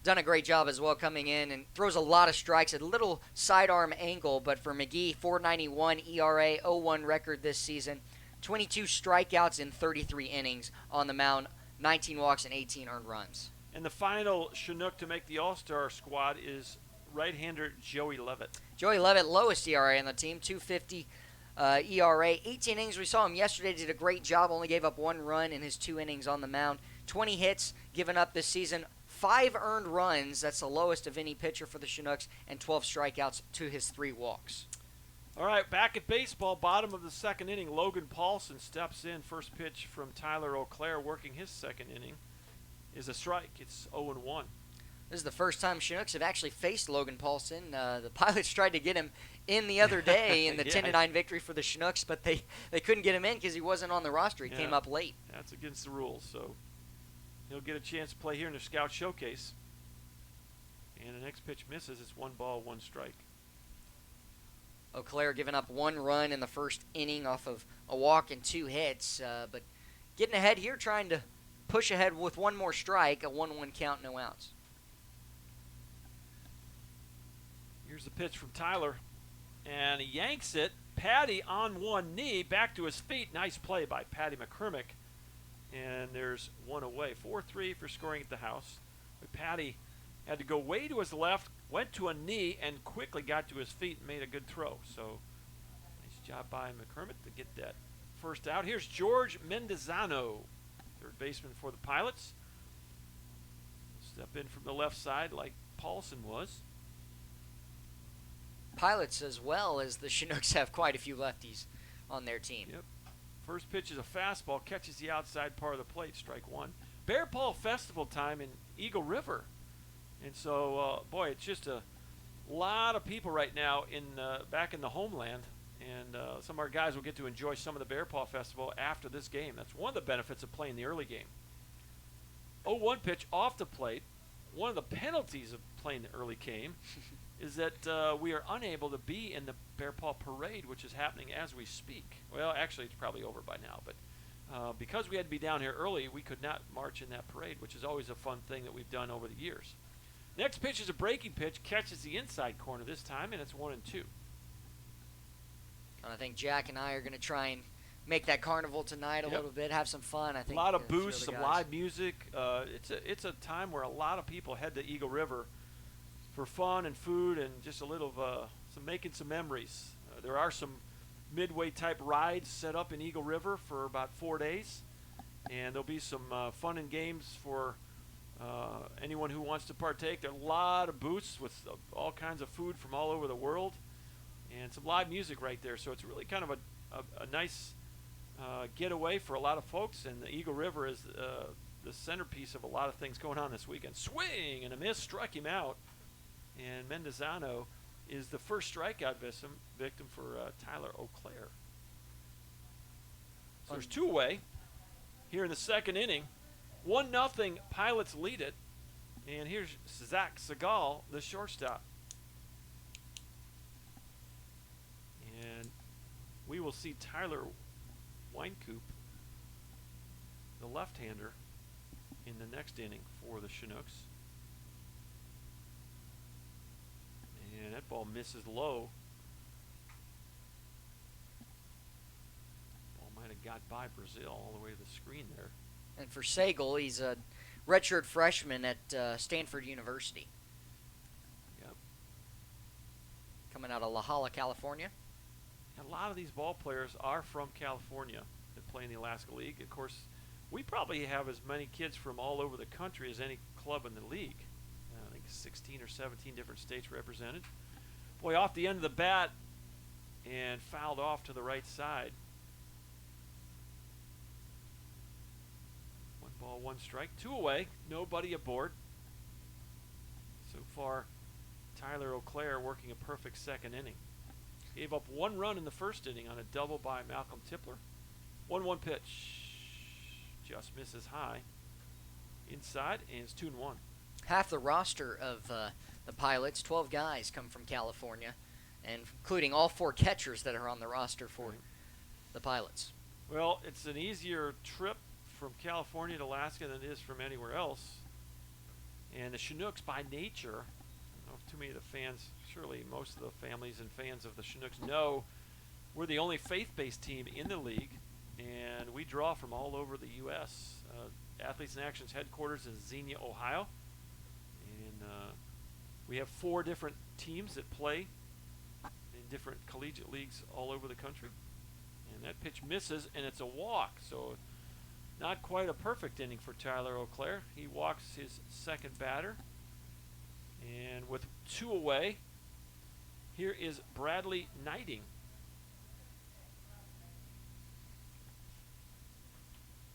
S1: done a great job as well coming in and throws a lot of strikes, a little sidearm angle, but for Mcgee, 4.91 ERA, 0-1 record this season, 22 strikeouts in 33 innings on the mound, 19 walks and 18 earned runs.
S2: And the final Chinook to make the All-Star squad is right-hander Joey Levitt.
S1: Joey Levitt, lowest ERA on the team, 2.50 ERA, 18 innings. We saw him yesterday, did a great job, only gave up 1 run in his 2 innings on the mound, 20 hits given up this season, 5 earned runs, that's the lowest of any pitcher for the Chinooks, and 12 strikeouts to his 3 walks.
S2: All right, back at baseball, bottom of the second inning, Logan Paulson steps in. First pitch from Tyler O'Clair, working his second inning, is a strike. It's 0-1.
S1: This is the first time Chinooks have actually faced Logan Paulson. The Pilots tried to get him in the other day in the 10-9 victory for the Chinooks, but they couldn't get him in because he wasn't on the roster. He came up late.
S2: That's against the rules, so he'll get a chance to play here in the Scout Showcase. And the next pitch misses. It's 1 ball, 1 strike.
S1: O'Clair giving up 1 run in the first inning off of a walk and 2 hits, but getting ahead here, trying to push ahead with 1 more strike, a 1-1 count, no outs.
S2: Here's the pitch from Tyler, and he yanks it. Patty on one knee, back to his feet. Nice play by Patty McCormick. And there's 1 away. 4-3 for scoring at the house. But Patty had to go way to his left, went to a knee, and quickly got to his feet and made a good throw. So nice job by McCormick to get that first out. Here's Jorge Mendezano, third baseman for the Pilots. Step in from the left side like Paulson was.
S1: Pilots, as well as the Chinooks, have quite a few lefties on their team.
S2: Yep. First pitch is a fastball, catches the outside part of the plate, strike 1. Bear Paw Festival time in Eagle River. And so, boy, it's just a lot of people right now back in the homeland. And some of our guys will get to enjoy some of the Bear Paw Festival after this game. That's one of the benefits of playing the early game. 0-1 pitch off the plate. One of the penalties of playing the early game is that we are unable to be in the Bear Paw Parade, which is happening as we speak. Well, actually, it's probably over by now, but because we had to be down here early, we could not march in that parade, which is always a fun thing that we've done over the years. Next pitch is a breaking pitch, catches the inside corner this time, and it's 1-2.
S1: And I think Jack and I are going to try and make that carnival tonight a little bit, have some fun. I think
S2: a lot of
S1: a few
S2: boosts,
S1: other
S2: some
S1: guys.
S2: live music. It's a time where a lot of people head to Eagle River for fun and food and just a little some making some memories. There are some midway type rides set up in Eagle River for about 4 days. And there'll be some fun and games for anyone who wants to partake. There are a lot of booths with all kinds of food from all over the world and some live music right there. So it's really kind of a nice getaway for a lot of folks. And the Eagle River is the centerpiece of a lot of things going on this weekend. Swing and a miss, struck him out. And Mendozano is the first strikeout victim for Tyler Auclair. So there's 2 away here in the second inning. 1-0, Pilots lead it. And here's Zach Segal, the shortstop. And we will see Tyler Weinkoop, the left-hander, in the next inning for the Chinooks. And that ball misses low. Ball might have got by Brazil all the way to the screen there.
S1: And for Segal, he's a redshirt freshman at Stanford University.
S2: Yep.
S1: Coming out of La Jolla, California.
S2: A lot of these ball players are from California that play in the Alaska League. Of course, we probably have as many kids from all over the country as any club in the league. I think 16 or 17 different states represented. Boy, off the end of the bat and fouled off to the right side. 1 ball, 1 strike, 2 away, nobody aboard. So far, Tyler Auclair working a perfect second inning. Gave up 1 run in the first inning on a double by Malcolm Tipler. 1-1 pitch. Just misses high. Inside, and it's 2-1.
S1: Half the roster of the Pilots, 12 guys, come from California, and including all 4 catchers that are on the roster for the Pilots.
S2: Well, it's an easier trip from California to Alaska than it is from anywhere else. And the Chinooks, by nature, I don't know if too many of the fans, surely most of the families and fans of the Chinooks know, we're the only faith-based team in the league, and we draw from all over the U.S. Athletes in Action's headquarters is Xenia, Ohio, and we have 4 different teams that play in different collegiate leagues all over the country. And that pitch misses, and it's a walk, so not quite a perfect inning for Tyler Auclair. He walks his second batter, and with 2 away, here is Bradley Knighting.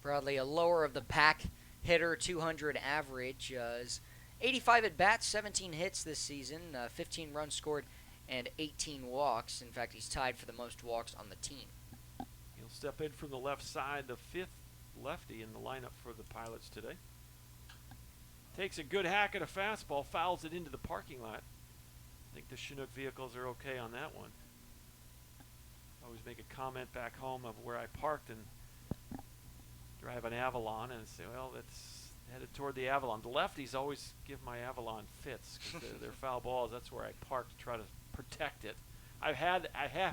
S1: Bradley, a lower of the pack hitter, 200 average, is 85 at bats, 17 hits this season, 15 runs scored, and 18 walks. In fact, he's tied for the most walks on the team.
S2: He'll step in from the left side, the 5th lefty in the lineup for the Pilots today. Takes a good hack at a fastball, fouls it into the parking lot. I think the Chinook vehicles are okay on that one. I always make a comment back home of where I parked and drive an Avalon and say, well, it's headed toward the Avalon. The lefties always give my Avalon fits because they're foul balls. That's where I park to try to protect it. I have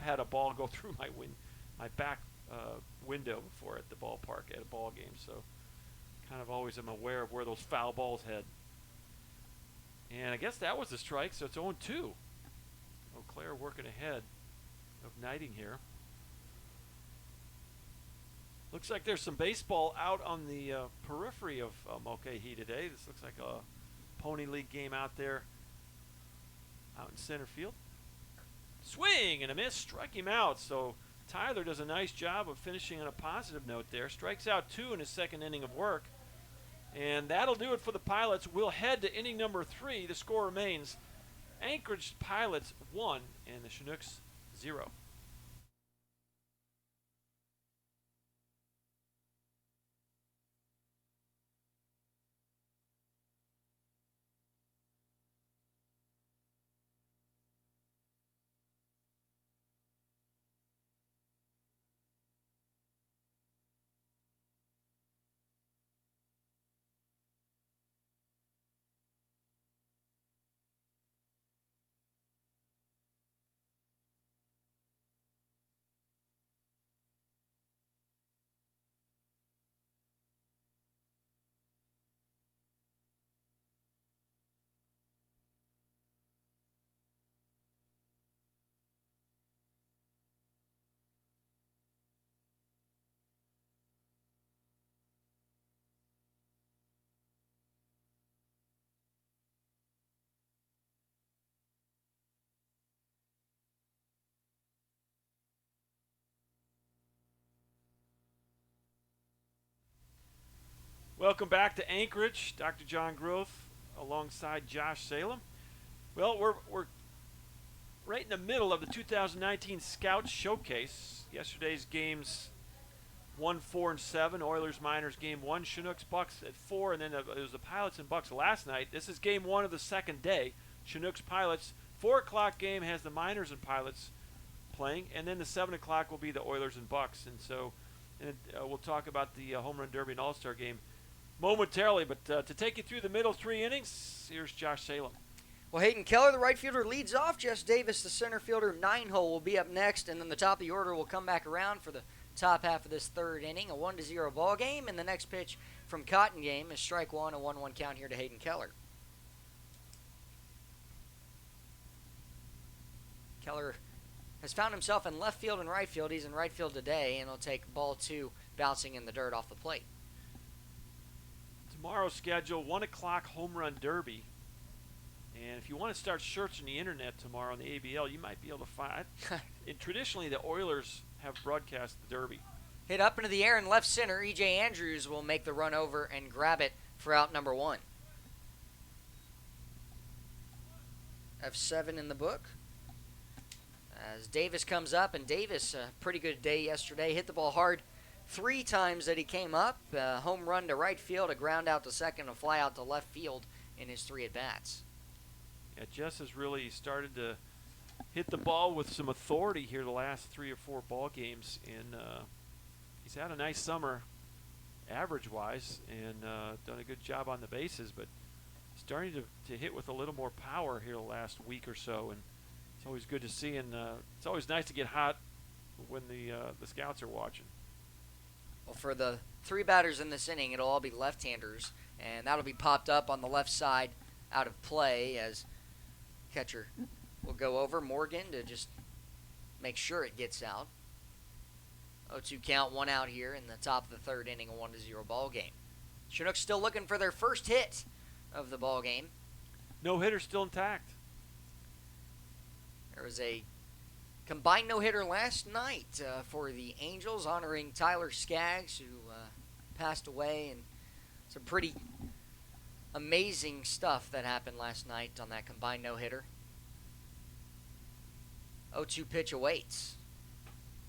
S2: had a ball go through my back window before at the ballpark at a ball game, so kind of always am aware of where those foul balls head. And I guess that was the strike, so it's 0-2. Auclair working ahead of Knighting here. Looks like there's some baseball out on the periphery of Mulcahy today. This looks like a Pony League game out there out in center field. Swing and a miss, strike him out. So Tyler does a nice job of finishing on a positive note there. Strikes out 2 in his second inning of work. And that'll do it for the Pilots. We'll head to inning number 3. The score remains Anchorage Pilots 1 and the Chinooks 0. Welcome back to Anchorage. Dr. John Groth alongside Josh Salem. Well, we're right in the middle of the 2019 Scouts Showcase. Yesterday's games 1, 4, and 7. Oilers Miners game 1. Chinooks Bucks at 4, and then it was the Pilots and Bucks last night. This is game 1 of the second day. Chinooks Pilots. 4 o'clock game has the Miners and Pilots playing, and then the 7 o'clock will be the Oilers and Bucks. And so we'll talk about the Home Run Derby and All-Star game momentarily. But to take you through the middle 3 innings, here's Josh Salem.
S1: Well, Hayden Keller, the right fielder, leads off. Jess Davis, the center fielder, 9-hole, will be up next, and then the top of the order will come back around for the top half of this third inning. A 1-0 ball game, and the next pitch from Cotton Game is strike one, a 1-1 count here to Hayden Keller. Keller has found himself in left field and right field. He's in right field today, and he'll take ball 2 bouncing in the dirt off the plate.
S2: Tomorrow's schedule, 1 o'clock Home Run Derby. And if you want to start searching the internet tomorrow on the ABL, you might be able to find. And traditionally, the Oilers have broadcast the Derby.
S1: Hit up into the air in left center. E.J. Andrews will make the run over and grab it for out number 1. F7 in the book. As Davis comes up, and Davis, a pretty good day yesterday, hit the ball hard 3 times that he came up. Home run to right field, a ground out to second, a fly out to left field in his 3 at-bats.
S2: Yeah, Jess has really started to hit the ball with some authority here the last 3 or 4 ball games, and he's had a nice summer average-wise and done a good job on the bases, but starting to hit with a little more power here the last week or so, and it's always good to see, and it's always nice to get hot when the scouts are watching.
S1: Well, for the 3 batters in this inning, it'll all be left-handers, and that'll be popped up on the left side out of play as catcher will go over Morgan to just make sure it gets out. 0-2 count, 1 out here in the top of the third inning, a 1-0 ball game. Chinooks still looking for their first hit of the ball game.
S2: No hitter still intact.
S1: There was a combined no-hitter last night for the Angels, honoring Tyler Skaggs, who passed away, and some pretty amazing stuff that happened last night on that combined no-hitter. 0-2 pitch awaits.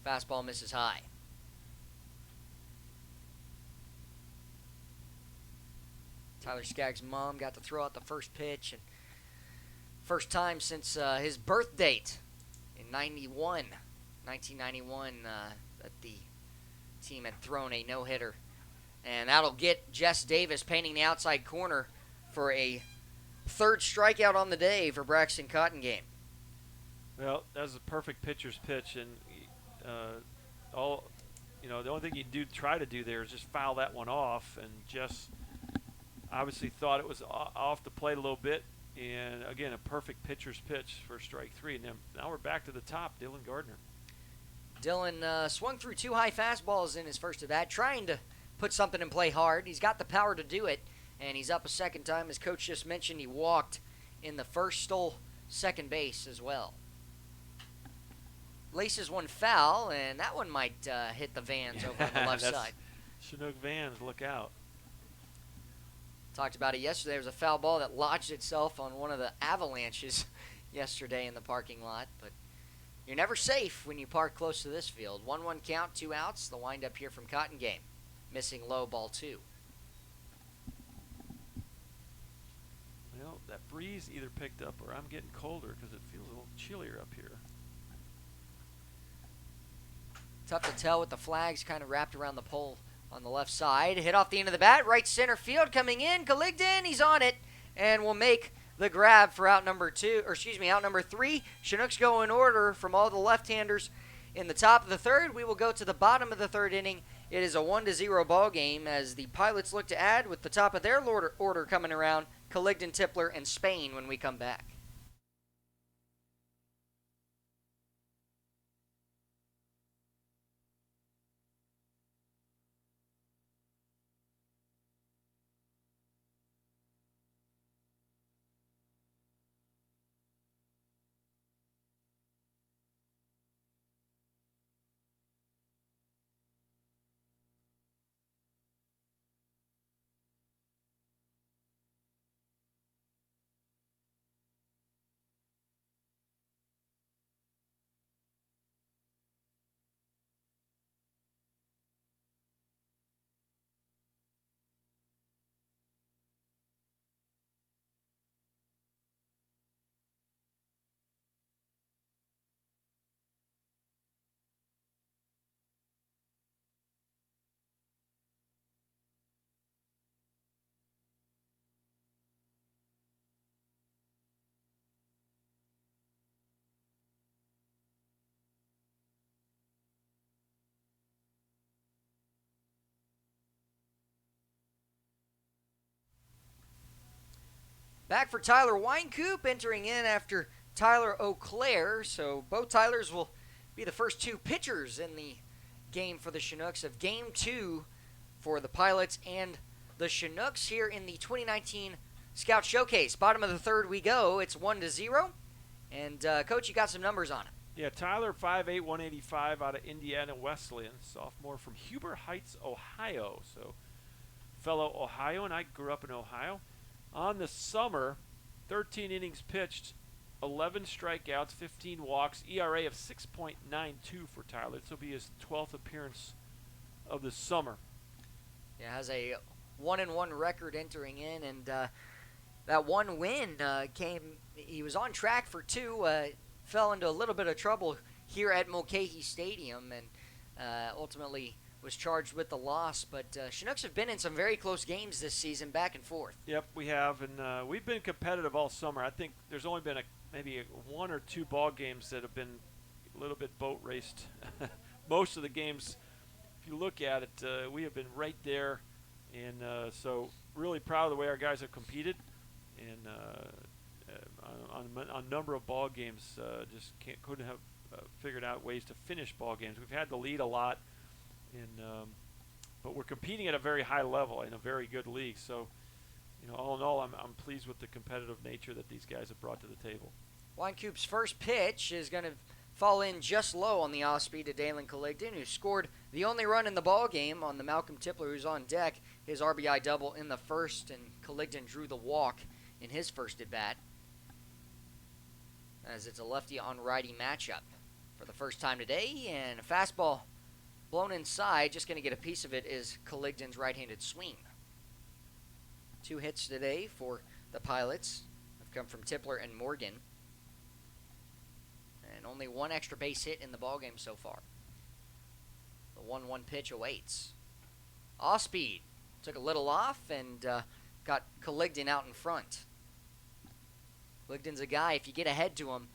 S1: Fastball misses high. Tyler Skaggs' mom got to throw out the first pitch, and first time since his birth date in 1991, that the team had thrown a no-hitter. And that'll get Jess Davis painting the outside corner for a 3rd strikeout on the day for Braxton Cotton Game.
S2: Well, that was a perfect pitcher's pitch, and the only thing you try to do there is just foul that one off, and Jess obviously thought it was off the plate a little bit, and again, a perfect pitcher's pitch for strike 3. And then now we're back to the top, Dylan Gardner.
S1: Dylan swung through 2 high fastballs in his first at-bat, trying to put something in play hard. He's got the power to do it, and he's up a second time. As Coach just mentioned, he walked in the first, stole second base as well. Laces one foul, and that one might hit the Vans over on the left side.
S2: Chinook Vans, look out.
S1: Talked about it yesterday. There was a foul ball that lodged itself on one of the avalanches yesterday in the parking lot, but you're never safe when you park close to this field. 1-1 count, 2 outs. The windup here from Cotton Game. Missing low, ball 2.
S2: Well, that breeze either picked up or I'm getting colder because it feels a little chillier up here.
S1: Tough to tell with the flags kind of wrapped around the pole on the left side. Hit off the end of the bat. Right center field coming in. Caligden, he's on it and will make the grab for out number 3. Chinooks go in order from all the left-handers in the top of the third. We will go to the bottom of the third inning. It is a 1-0 ball game as the Pilots look to add with the top of their order coming around, Caligden, Tipler, and Spain when we come back. Back for Tyler Winecoop, entering in after Tyler Auclair. So both Tylers will be the first two pitchers in the game for the Chinooks of Game 2 for the Pilots and the Chinooks here in the 2019 Scout Showcase. Bottom of the third we go. It's 1-0. And, Coach, you got some numbers on it.
S2: Yeah, Tyler, 5'8", 185 out of Indiana Wesleyan, sophomore from Huber Heights, Ohio. So, fellow Ohioan. I grew up in Ohio. On the summer, 13 innings pitched, 11 strikeouts, 15 walks, ERA of 6.92 for Tyler. This will be his 12th appearance of the summer.
S1: Yeah, has a 1-1 record entering in, and that one win came. He was on track for two. Fell into a little bit of trouble here at Mulcahy Stadium, and ultimately was charged with the loss. But Chinooks have been in some very close games this season, back and forth.
S2: Yep, we have, and we've been competitive all summer. I think there's only been maybe one or two ball games that have been a little bit boat raced. Most of the games, if you look at it, we have been right there, and so really proud of the way our guys have competed, and on a number of ball games, just couldn't have figured out ways to finish ball games. We've had the lead a lot, and but we're competing at a very high level in a very good league. So, all in all, I'm pleased with the competitive nature that these guys have brought to the table.
S1: Winecoop's first pitch is going to fall in just low on the off-speed to Dalen Colligdon, who scored the only run in the ball game on the Malcolm Tipler, who's on deck. His RBI double in the first, and Colligdon drew the walk in his first at-bat, as it's a lefty on righty matchup for the first time today, and a fastball blown inside. Just going to get a piece of it is Colligdon's right-handed swing. 2 hits today for the Pilots have come from Tipler and Morgan, and only 1 extra base hit in the ballgame so far. The 1-1 pitch awaits. Off speed, took a little off and got Colligdon out in front. Colligdon's a guy, if you get ahead to him,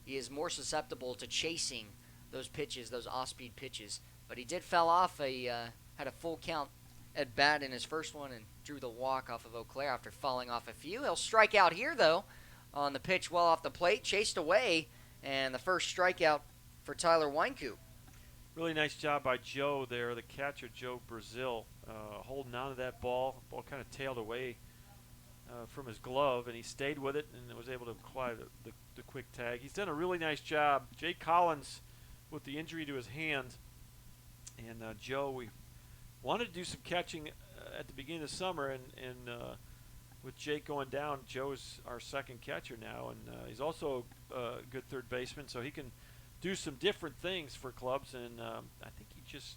S1: he is more susceptible to chasing those pitches, those off-speed pitches. But he did fell off, had a full count at bat in his first one and drew the walk off of Auclair after falling off a few. He'll strike out here, though, on the pitch well off the plate, chased away, and the first strikeout for Tyler Winecoop.
S2: Really nice job by Joe there, the catcher, Joe Brazil, holding on to that ball. Ball kind of tailed away from his glove, and he stayed with it and was able to acquire the quick tag. He's done a really nice job. Jake Collins with the injury to his hand, and Joe, we wanted to do some catching at the beginning of the summer, and with Jake going down, Joe's our second catcher now, and he's also a good third baseman, so he can do some different things for clubs, and I think we just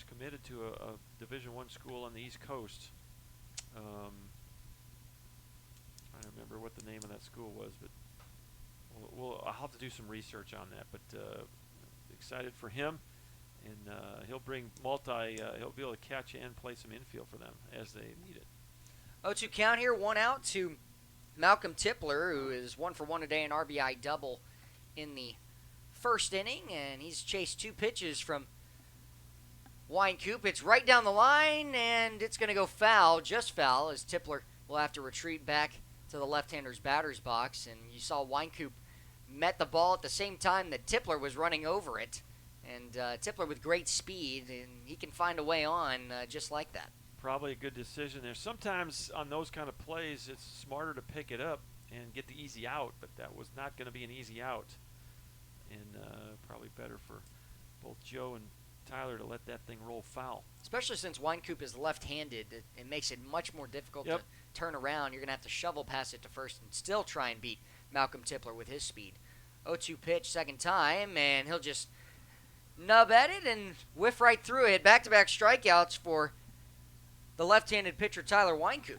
S2: committed to a Division I school on the East Coast. I don't remember what the name of that school was, but I'll have to do some research on that. But excited for him, and he'll bring he'll be able to catch and play some infield for them as they need it.
S1: 0-2 count here, 1 out to Malcolm Tipler, who is 1 for 1 today, an RBI double in the first inning, and he's chased 2 pitches from Winecoop. It's right down the line, and it's going to go foul, just foul, as Tipler will have to retreat back to the left-hander's batter's box. And you saw Winecoop met the ball at the same time that Tipler was running over it. And Tipler with great speed, and he can find a way on just like that.
S2: Probably a good decision there. Sometimes on those kind of plays, it's smarter to pick it up and get the easy out, but that was not going to be an easy out. And probably better for both Joe and Tyler to let that thing roll foul.
S1: Especially since Winecoop is left-handed, it makes it much more difficult to turn around. You're going to have to shovel past it to first and still try and beat Malcolm Tipler with his speed. 0-2 pitch, second time, and he'll just nub at it and whiff right through it. Back-to-back strikeouts for the left-handed pitcher Tyler Winecoop.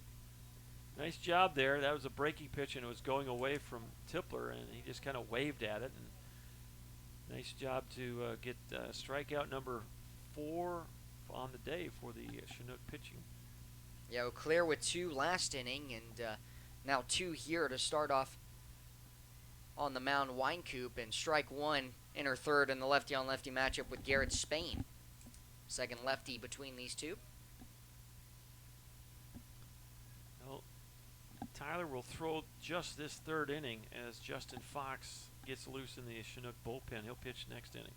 S2: Nice job there. That was a breaking pitch, and it was going away from Tipler, and he just kind of waved at it. And nice job to get strikeout number 4 on the day for the Chinook pitching.
S1: Yeah, clear with 2 last inning, and now 2 here to start off on the mound. Winecoop, and strike 1 in her third in the lefty-on-lefty matchup with Garrett Spain. Second lefty between these two.
S2: Well, Tyler will throw just this third inning as Justin Fox gets loose in the Chinook bullpen. He'll pitch next inning.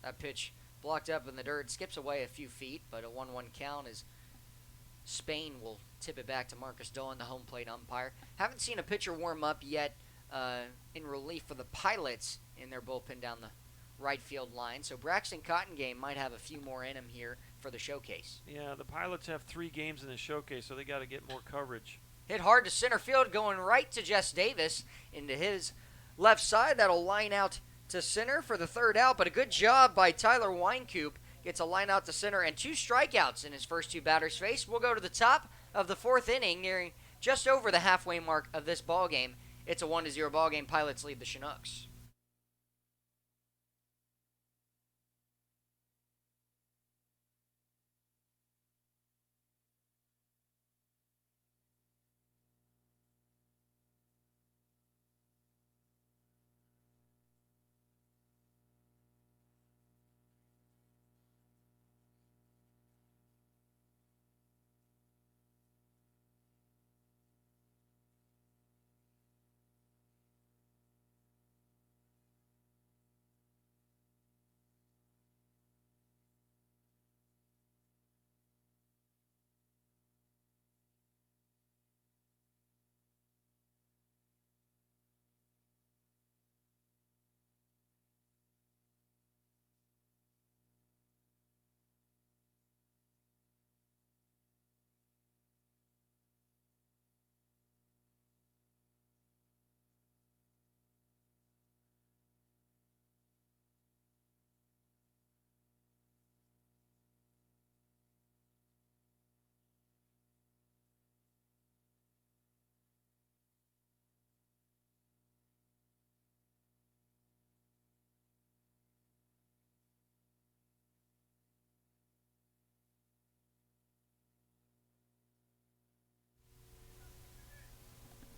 S1: That pitch blocked up in the dirt, skips away a few feet, but a 1-1 count as Spain will tip it back to Marcus Dolan, the home plate umpire. Haven't seen a pitcher warm up yet in relief for the Pilots in their bullpen down the right field line. So Braxton Cottongame might have a few more in him here for the showcase.
S2: Yeah, the Pilots have 3 games in the showcase, so they got to get more coverage.
S1: Hit hard to center field, going right to Jess Davis into his left side. That'll line out to center for the third out, but a good job by Tyler Weinkoop. Gets a line out to center and 2 strikeouts in his first 2 batters faced. We'll go to the top of the 4th inning, nearing just over the halfway mark of this ball game. It's a 1-0 ball game. Pilots lead the Chinooks.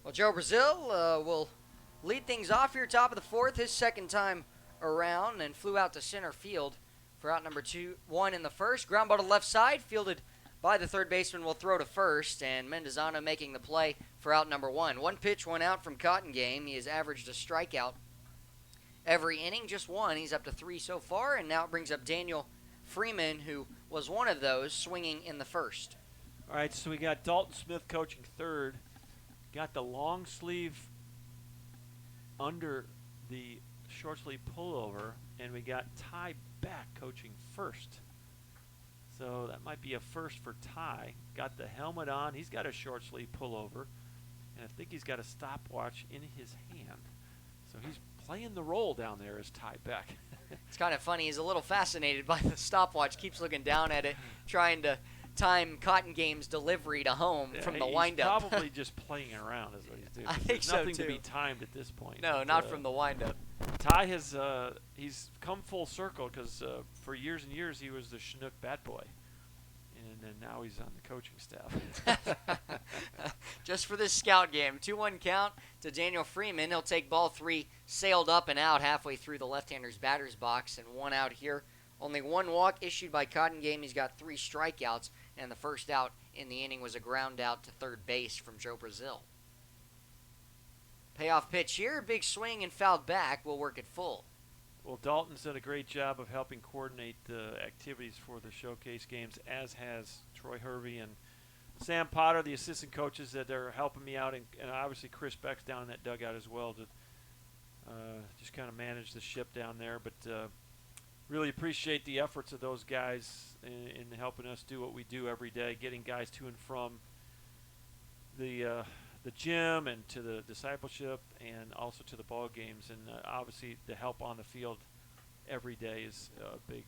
S1: Well, Joe Brazil will lead things off here, top of the 4th, his second time around, and flew out to center field for out number 1 in the first. Ground ball to left side, fielded by the third baseman, will throw to first, and Mendozano making the play for out number 1. 1 pitch, 1 out from Cottongame. He has averaged a strikeout every inning, just 1. He's up to 3 so far, and now it brings up Daniel Freeman, who was one of those swinging in the first.
S2: All right, so we got Dalton Smith coaching third. Got the long sleeve under the short sleeve pullover, and we got Ty Beck coaching first. So that might be a first for Ty. Got the helmet on. He's got a short sleeve pullover, and I think he's got a stopwatch in his hand. So he's playing the role down there as Ty Beck.
S1: It's kind of funny. He's a little fascinated by the stopwatch. Keeps looking down at it, trying to time Cottongame's delivery to home from the windup.
S2: He's probably just playing around is what he's doing.
S1: I think
S2: There's
S1: so,
S2: nothing
S1: too.
S2: to be timed at this point.
S1: No,
S2: But,
S1: not from the windup.
S2: Ty has he's come full circle because for years and years he was the Chinook bat boy, and then now he's on the coaching staff.
S1: Just for this scout game. 2-1 count to Daniel Freeman. He'll take ball 3, sailed up and out halfway through the left-hander's batter's box, and 1 out here. Only 1 walk issued by Cottongame. He's got 3 strikeouts, and the first out in the inning was a ground out to third base from Joe Brazil. Payoff pitch here, big swing and fouled back. Will work it full.
S2: Well, Dalton's done a great job of helping coordinate the activities for the showcase games, as has Troy Hervey and Sam Potter, the assistant coaches that are helping me out, and obviously Chris Beck's down in that dugout as well to just kind of manage the ship down there. But really appreciate the efforts of those guys in helping us do what we do every day, getting guys to and from the gym and to the discipleship and also to the ball games. And obviously the help on the field every day is a big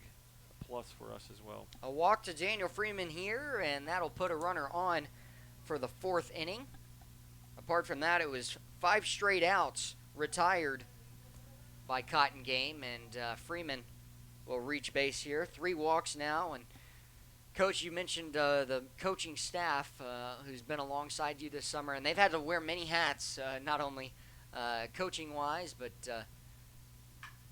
S2: plus for us as well.
S1: A walk to Daniel Freeman here, and that'll put a runner on for the 4th inning. Apart from that, it was 5 straight outs retired by Cottongame, and Freeman will reach base here. 3 walks now, and Coach, you mentioned the coaching staff who's been alongside you this summer, and they've had to wear many hats, not only coaching-wise, but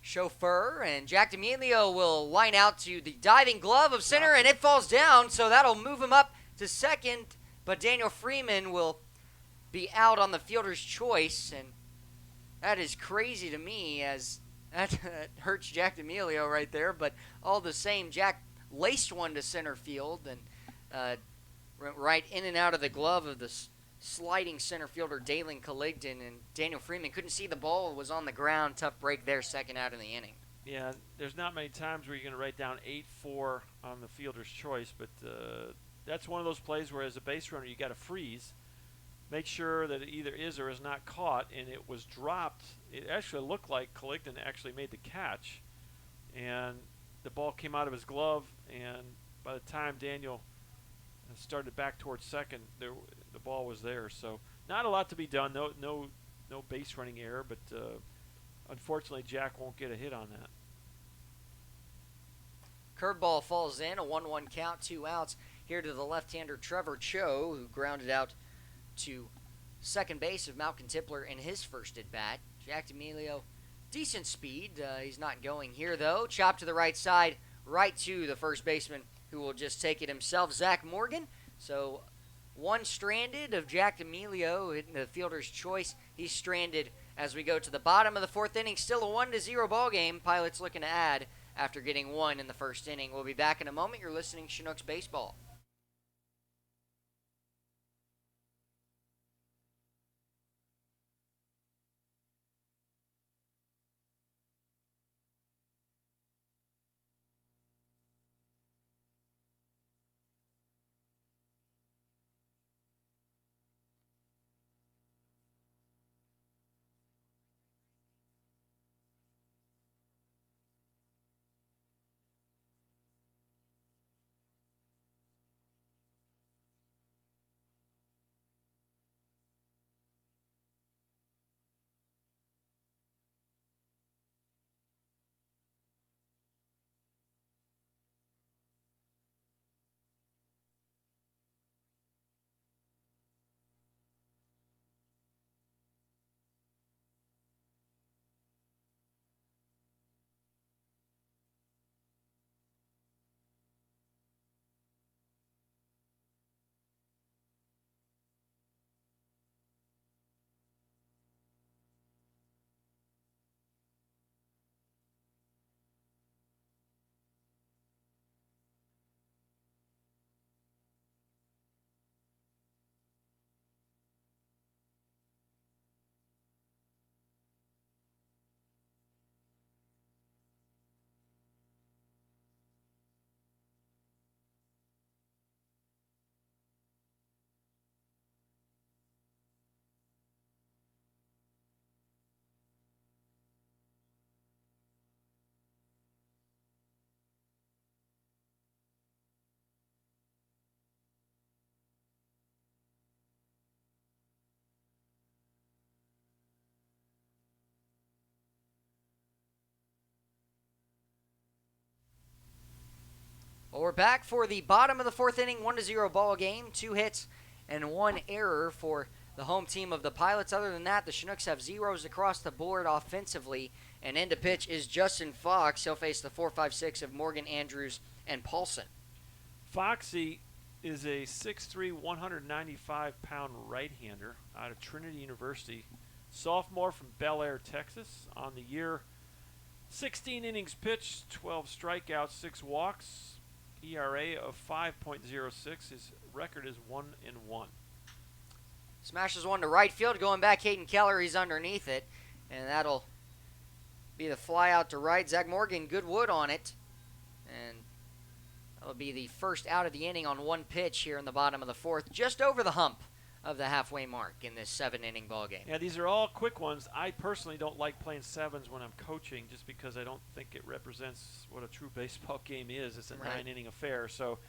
S1: chauffeur. And Jack D'Amelio will line out to the diving glove of center, and it falls down, so that'll move him up to second. But Daniel Freeman will be out on the fielder's choice, and that is crazy to me, as that hurts Jack D'Amelio right there. But all the same, Jack laced one to center field and went right in and out of the glove of the sliding center fielder Dalen Caligden, and Daniel Freeman couldn't see the ball, was on the ground. Tough break there, second out of the inning.
S2: Yeah, there's not many times where you're going to write down 8-4 on the fielder's choice, but that's one of those plays where as a base runner you got to freeze, make sure that it either is or is not caught, and it was dropped. It actually looked like Caligden actually made the catch, and the ball came out of his glove, and by the time Daniel started back towards second, the ball was there. So not a lot to be done. No base running error, but unfortunately Jack won't get a hit on that.
S1: Curveball falls in, a 1-1 count, 2 outs. Here to the left-hander Trevor Cho, who grounded out to second base of Malcolm Tipler in his first at-bat. Jack D'Amelio, decent speed. He's not going here, though. Chop to the right side, right to the first baseman, who will just take it himself, Zach Morgan. So one stranded of Jack D'Amelio in the fielder's choice. He's stranded as we go to the bottom of the fourth inning. Still a 1-0 ball game. Pilots looking to add after getting one in the first inning. We'll be back in a moment. You're listening to Chinooks Baseball. Well, we're back for the bottom of the fourth inning, 1-0 ball game. 2 hits and 1 error for the home team of the Pilots. Other than that, the Chinooks have zeros across the board offensively. And in to pitch is Justin Fox. He'll face the 4.56 of Morgan Andrews and Paulson.
S2: Foxy is a 6'3", 195-pound right-hander out of Trinity University. Sophomore from Bel Air, Texas. On the year, 16 innings pitched, 12 strikeouts, 6 walks. ERA of 5.06. His record is 1-1.
S1: Smashes one to right field. Going back, Hayden Keller, he's underneath it. And that'll be the fly out to right. Zach Morgan, good wood on it. And that'll be the first out of the inning on one pitch here in the bottom of the fourth. Just over the hump of the halfway mark in this 7-inning ball game.
S2: Yeah, these are all quick ones. I personally don't like playing sevens when I'm coaching just because I don't think it represents what a true baseball game is. It's a 9-inning affair. So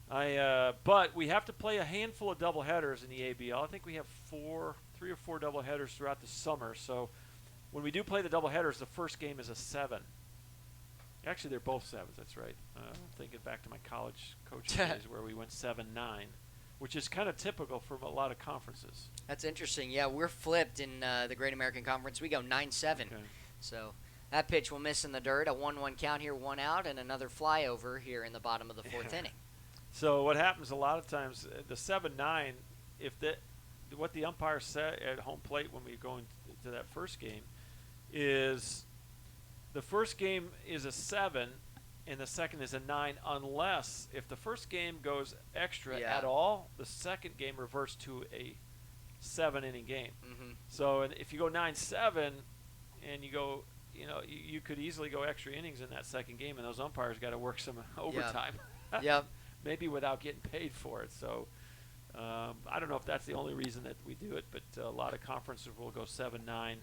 S2: but we have to play a handful of doubleheaders in the ABL. I think we have 3 or 4 doubleheaders throughout the summer. So when we do play the doubleheaders, the first game is a 7. Actually, they're both 7s. That's right. I'm thinking back to my college coaching days where we went 7-9. Which is kind of typical for a lot of conferences.
S1: That's interesting. Yeah, we're flipped in the Great American Conference. We go 9-7. Okay. So that pitch will miss in the dirt. A 1-1 count here, 1 out, and another flyover here in the bottom of the fourth inning.
S2: So what happens a lot of times, the 7-9, if what the umpire said at home plate when we go into that first game is the first game is a 7 and the second is a 9 unless if the first game goes extra at all, the second game reverts to a 7-inning game.
S1: Mm-hmm.
S2: So if you go 9-7 and you go, you could easily go extra innings in that second game, and those umpires got to work some overtime.
S1: Yep.
S2: Maybe without getting paid for it. So I don't know if that's the only reason that we do it, but a lot of conferences will go 7-9.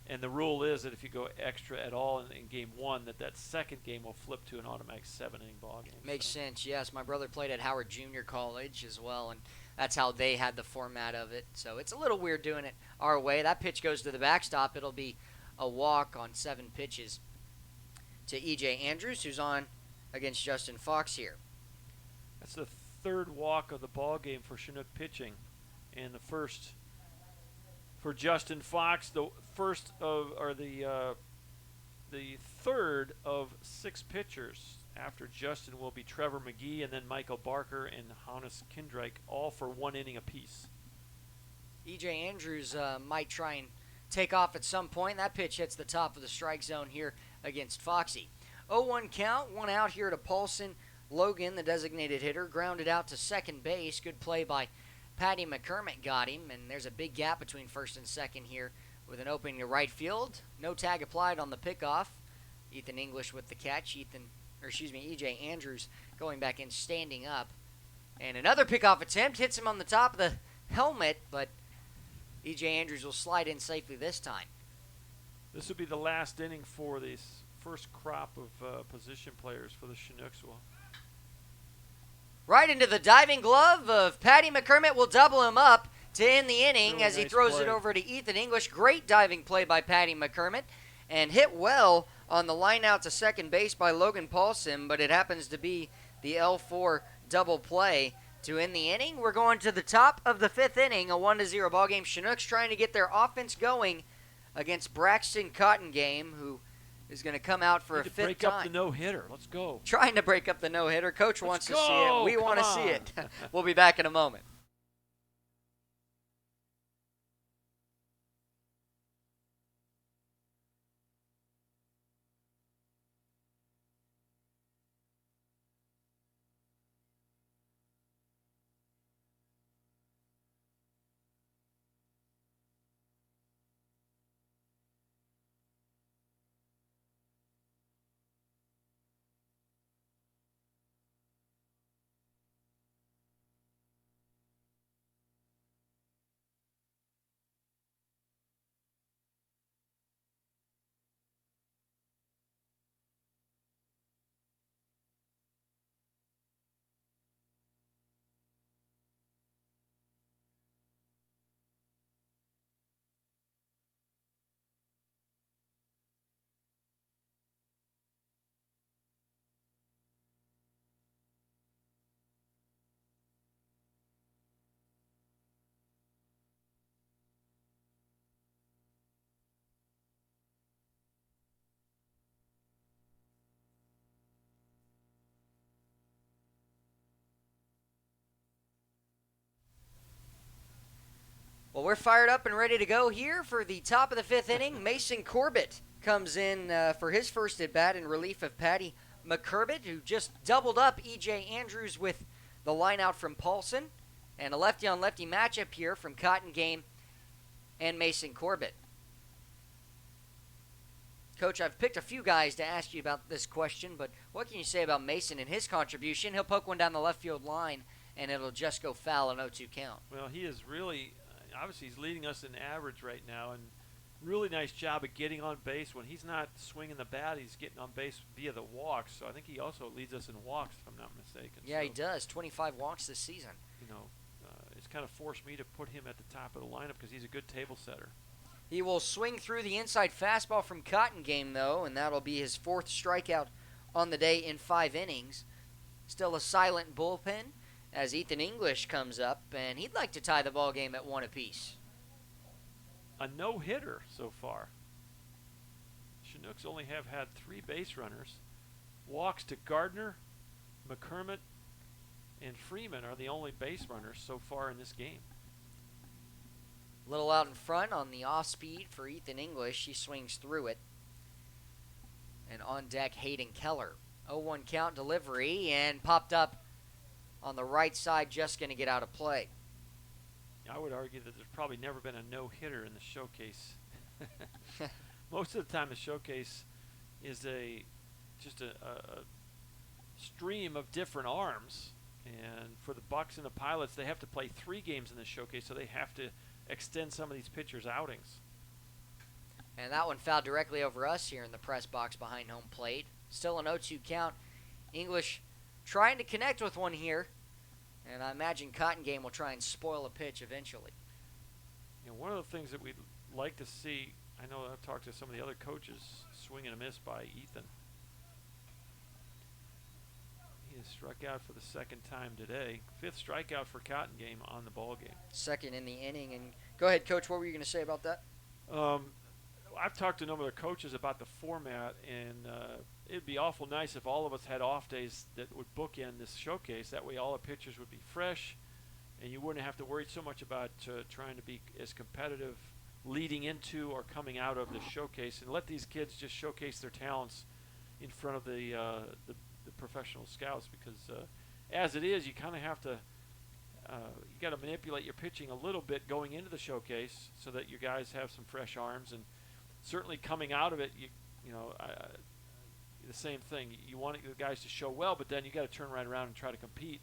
S2: And the rule is that if you go extra at all in game 1, that second game will flip to an automatic 7-inning ball game.
S1: Makes sense, yes. My brother played at Howard Junior College as well, and that's how they had the format of it. So it's a little weird doing it our way. That pitch goes to the backstop. It'll be a walk on 7 pitches to E.J. Andrews, who's on against Justin Fox here.
S2: That's the third walk of the ball game for Chinook pitching, and the first for Justin Fox, the third of 6 pitchers. After Justin will be Trevor Mcgee and then Michael Barker and Hannes Kindreich, all for 1 inning apiece.
S1: E.J. Andrews might try and take off at some point. That pitch hits the top of the strike zone here against Foxy. 0-1 count, 1 out here to Paulson. Logan, the designated hitter, grounded out to second base. Good play by Patty McCormick, got him, and there's a big gap between first and second here with an opening to right field. No tag applied on the pickoff. Ethan English with the catch. E.J. Andrews going back in, standing up. And another pickoff attempt hits him on the top of the helmet, but E.J. Andrews will slide in safely this time.
S2: This will be the last inning for this first crop of position players for the Chinooks.
S1: Right into the diving glove of Patty McCormick will double him up to end the inning
S2: really
S1: as he
S2: nice
S1: throws
S2: play.
S1: it over to Ethan English. Great diving play by Patty McCormick and hit well on the line out to second base by Logan Paulson, but it happens to be the L4 double play to end the inning. We're going to the top of the 5th inning, a 1-0 ball game. Chinooks trying to get their offense going against Braxton Cottongame, who is going to come out for a 5th
S2: break
S1: time.
S2: up the no-hitter. Let's go.
S1: Trying to break up the no-hitter. Coach wants to see
S2: go.
S1: it. We
S2: Come
S1: want to see
S2: on.
S1: it. We'll be back in a moment. Well, we're fired up and ready to go here for the top of the 5th inning. Mason Corbett comes in for his first at-bat in relief of Patty McCormick, who just doubled up E.J. Andrews with the line out from Paulson. And a lefty-on-lefty matchup here from Cottongame and Mason Corbett. Coach, I've picked a few guys to ask you about this question, but what can you say about Mason and his contribution? He'll poke one down the left field line, and it'll just go foul, an 0-2 count.
S2: Well, he is really, obviously he's leading us in average right now, and really nice job of getting on base. When he's not swinging the bat, he's getting on base via the walks. So I think he also leads us in walks, if I'm not mistaken.
S1: Yeah,
S2: so,
S1: he does. 25 walks this season.
S2: It's kind of forced me to put him at the top of the lineup because he's a good table setter.
S1: He will swing through the inside fastball from Cottongame, though, and that'll be his 4th strikeout on the day in 5 innings. Still a silent bullpen as Ethan English comes up, and he'd like to tie the ball game at 1 apiece.
S2: A no-hitter so far. Chinooks only have had 3 base runners. Walks to Gardner, McCormick, and Freeman are the only base runners so far in this game.
S1: Little out in front on the off speed for Ethan English. He swings through it. And on deck, Hayden Keller. 0-1 count delivery and popped up on the right side, just going to get out of play.
S2: I would argue that there's probably never been a no-hitter in the showcase. Most of the time, the showcase is just a stream of different arms. And for the Bucks and the Pilots, they have to play 3 games in the showcase, so they have to extend some of these pitchers' outings.
S1: And that one fouled directly over us here in the press box behind home plate. Still an 0-2 count. English trying to connect with one here. And I imagine Cotton Game will try and spoil a pitch eventually.
S2: You know, one of the things that we'd like to see, I know I've talked to some of the other coaches, swing and a miss by Ethan. He has struck out for the 2nd time today. 5th strikeout for Cotton Game on the ball game.
S1: 2nd in the inning. And go ahead, Coach. What were you going to say about that?
S2: I've talked to a number of coaches about the format, and it'd be awful nice if all of us had off days that would bookend this showcase. That way all the pitchers would be fresh, and you wouldn't have to worry so much about trying to be as competitive leading into or coming out of the showcase, and let these kids just showcase their talents in front of the professional scouts, because as it is, you kind of have to you got to manipulate your pitching a little bit going into the showcase so that your guys have some fresh arms, and certainly coming out of it, you know, the same thing. You want the guys to show well, but then you got to turn right around and try to compete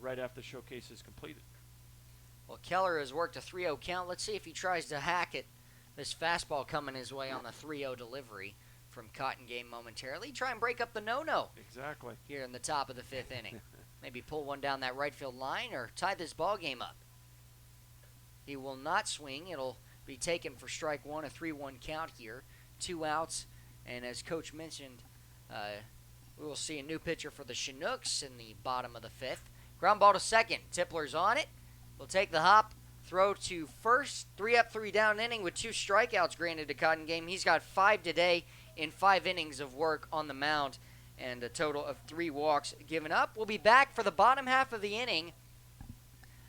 S2: right after the showcase is completed.
S1: Well, Keller has worked a 3-0 count. Let's see if he tries to hack it. This fastball coming his way on the 3-0 delivery from Cotton Game momentarily. Try and break up the no-no.
S2: Exactly.
S1: Here in the top of the 5th inning. Maybe pull one down that right field line or tie this ball game up. He will not swing. It'll be taken for strike 1, a 3-1 count here. 2 outs, and as Coach mentioned, we will see a new pitcher for the Chinooks in the bottom of the 5th. Ground ball to 2nd. Tipler's on it. Will take the hop, throw to first. 3 up, 3 down inning with 2 strikeouts granted to Cotton Game. He's got 5 today in 5 innings of work on the mound, and a total of 3 walks given up. We'll be back for the bottom half of the inning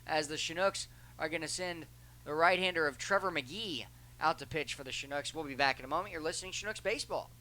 S1: as the Chinooks are going to send the right-hander of Trevor Mcgee out to pitch for the Chinooks. We'll be back in a moment. You're listening to Chinooks Baseball.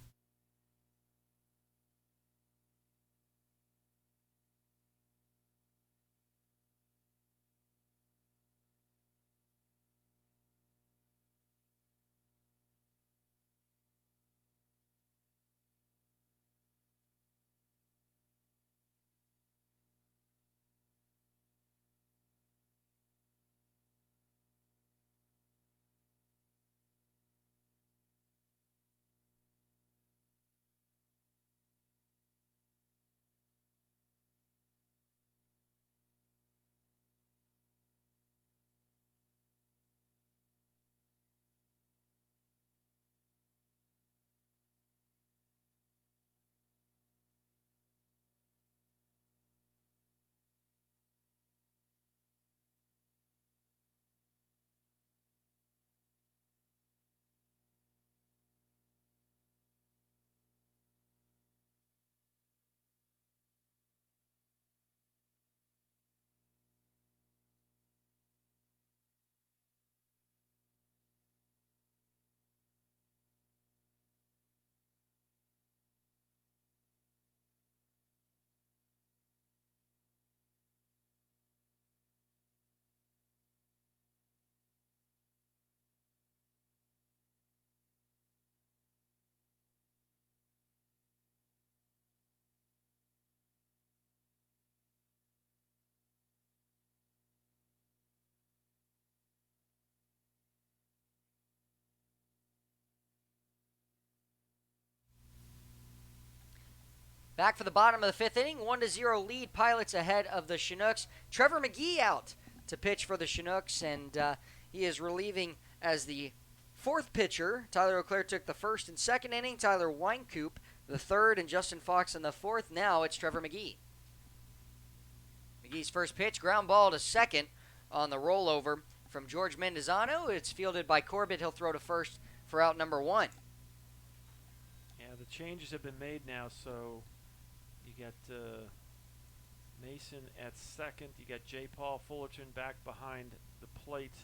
S1: Back for the bottom of the 5th inning, 1-0 lead. Pilots ahead of the Chinooks. Trevor Mcgee out to pitch for the Chinooks, and he is relieving as the 4th pitcher. Tyler O'Clair took the 1st and 2nd inning. Tyler Weinkoop the 3rd, and Justin Fox in the 4th. Now it's Trevor Mcgee. McGee's first pitch, ground ball to 2nd on the rollover from Jorge Mendes. It's fielded by Corbett. He'll throw to 1st for out number 1.
S2: Yeah, the changes have been made now, so you got Mason at 2nd. You got Paul Fullerton back behind the plate.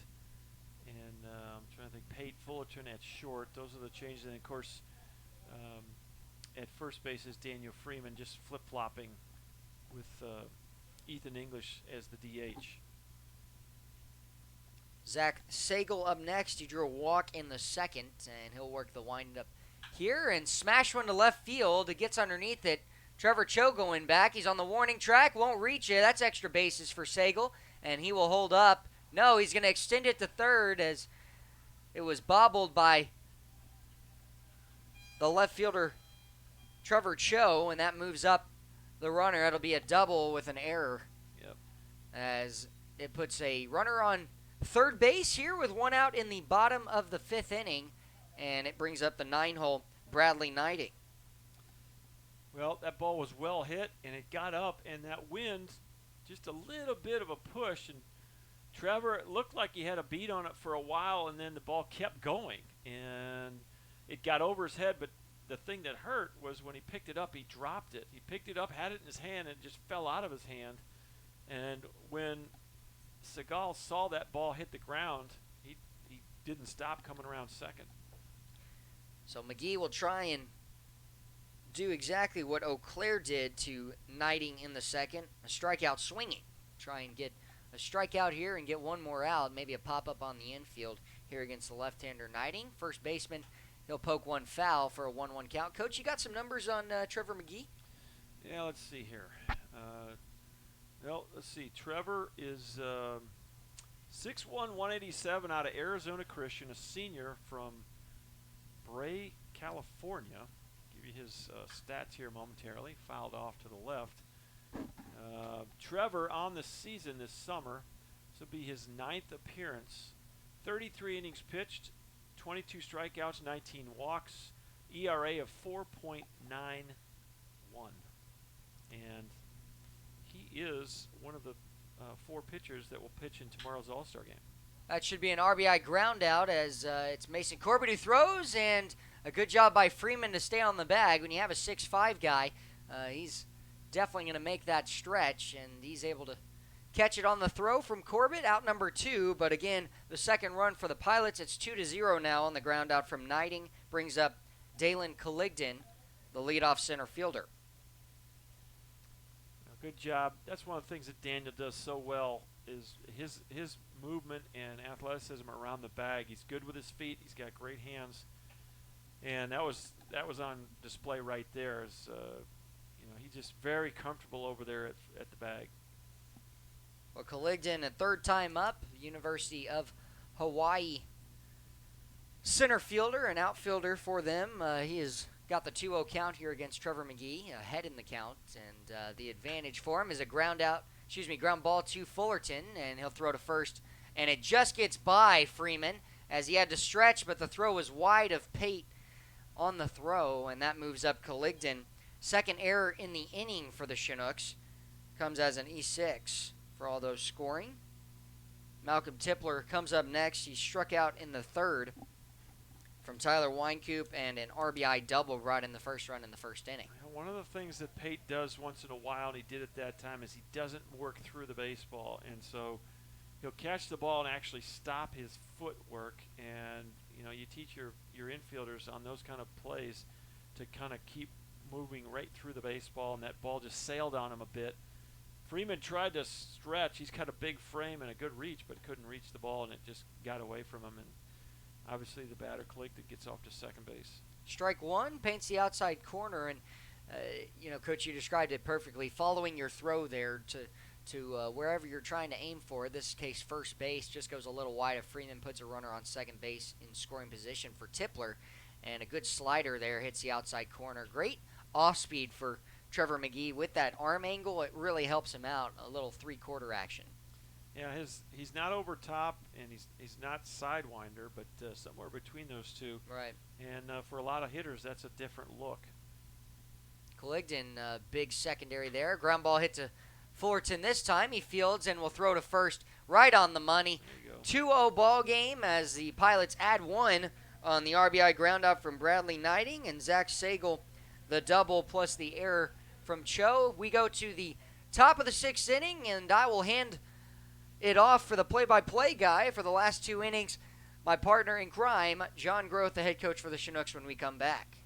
S2: And I'm trying to think, Paul Fullerton at short. Those are the changes. And, of course, at first base is Daniel Freeman just flip-flopping with Ethan English as the DH.
S1: Zach Sagel up next. He drew a walk in the second, and he'll work the wind-up here and smash one to left field. It gets underneath it. Trevor Cho going back. He's on the warning track. Won't reach it. That's extra bases for Sagel, and he will hold up. No, he's going to extend it to third as it was bobbled by the left fielder Trevor Cho, and that moves up the runner. It'll be a double with an error.
S2: Yep.
S1: As it puts a runner on third base here with one out in the bottom of the fifth inning, and it brings up the 9-hole Bradley Knighting.
S2: Well, that ball was well hit, and it got up, and that wind, just a little bit of a push, and Trevor, it looked like he had a beat on it for a while, and then the ball kept going, and it got over his head, but the thing that hurt was when he picked it up, he dropped it. He picked it up, had it in his hand, and it just fell out of his hand. And when Seagal saw that ball hit the ground, he didn't stop coming around second.
S1: So McGee will try and do exactly what Eau Claire did to Knighting in the second, a strikeout swinging. Try and get a strikeout here and get one more out, maybe a pop-up on the infield here against the left-hander Knighting. First baseman, he'll poke one foul for a 1-1 count. Coach, you got some numbers on Trevor Mcgee?
S2: Yeah, let's see here. Well, let's see. Trevor is 6'1", 187 out of Arizona Christian, a senior from Bray, California. Give you his stats here momentarily. Fouled off to the left. Trevor on the season this summer. This will be his 9th appearance. 33 innings pitched, 22 strikeouts, 19 walks, ERA of 4.91. And he is one of the 4 pitchers that will pitch in tomorrow's All-Star game.
S1: That should be an RBI ground out as it's Mason Corbett who throws, and a good job by Freeman to stay on the bag. When you have a 6'5" guy, he's definitely going to make that stretch, and he's able to catch it on the throw from Corbett, out number 2. But again, the second run for the Pilots, it's 2-0 now on the ground out from Knighting. Brings up Dalen Colligdon, the leadoff center fielder.
S2: Good job. That's one of the things that Daniel does so well is his movement and athleticism around the bag. He's good with his feet. He's got great hands, and that was on display right there. As he's just very comfortable over there at the bag.
S1: Well, Colligdon, a third time up, University of Hawaii center fielder and outfielder for them. He has got the 2-0 count here against Trevor Mcgee, ahead in the count, and the advantage for him is a ground ball to Fullerton, and he'll throw to first, and it just gets by Freeman as he had to stretch, but the throw was wide of Pate on the throw, and that moves up Colligdon. Second error in the inning for the Chinooks comes as an E6 for all those scoring. Malcolm Tipler comes up next. He struck out in the third from Tyler Weinkoop, and an RBI double right in the first run in the first inning.
S2: One of the things that Pate does once in a while, and he did it that time, is he doesn't work through the baseball, and so he'll catch the ball and actually stop his footwork, and you teach your infielders on those kind of plays to kind of keep moving right through the baseball, and that ball just sailed on him a bit. Freeman tried to stretch. He's got a big frame and a good reach, but couldn't reach the ball, and it just got away from him, and obviously the batter Colligdon gets off to second base.
S1: Strike one, paints the outside corner, and Coach, you described it perfectly. Following your throw there to wherever you're trying to aim for, in this case first base, just goes a little wide of Freeman, puts a runner on second base in scoring position for Tipler, and a good slider there hits the outside corner. Great off speed for Trevor Mcgee with that arm angle. It really helps him out, a little three-quarter action.
S2: Yeah, he's not over top, and he's not sidewinder, but somewhere between those two.
S1: Right.
S2: And for a lot of hitters, that's a different look.
S1: Colligdon, big secondary there. Ground ball hit to Fullerton this time. He fields and will throw to first right on the money. 2-0 ball game as the Pilots add one on the RBI ground out from Bradley Knighting, and Zach Sagel the double plus the error from Cho. We go to the top of the sixth inning, and I will hand it off for the play-by-play guy for the last two innings my partner in crime, John Groth, the head coach for the Chinooks, when we come back.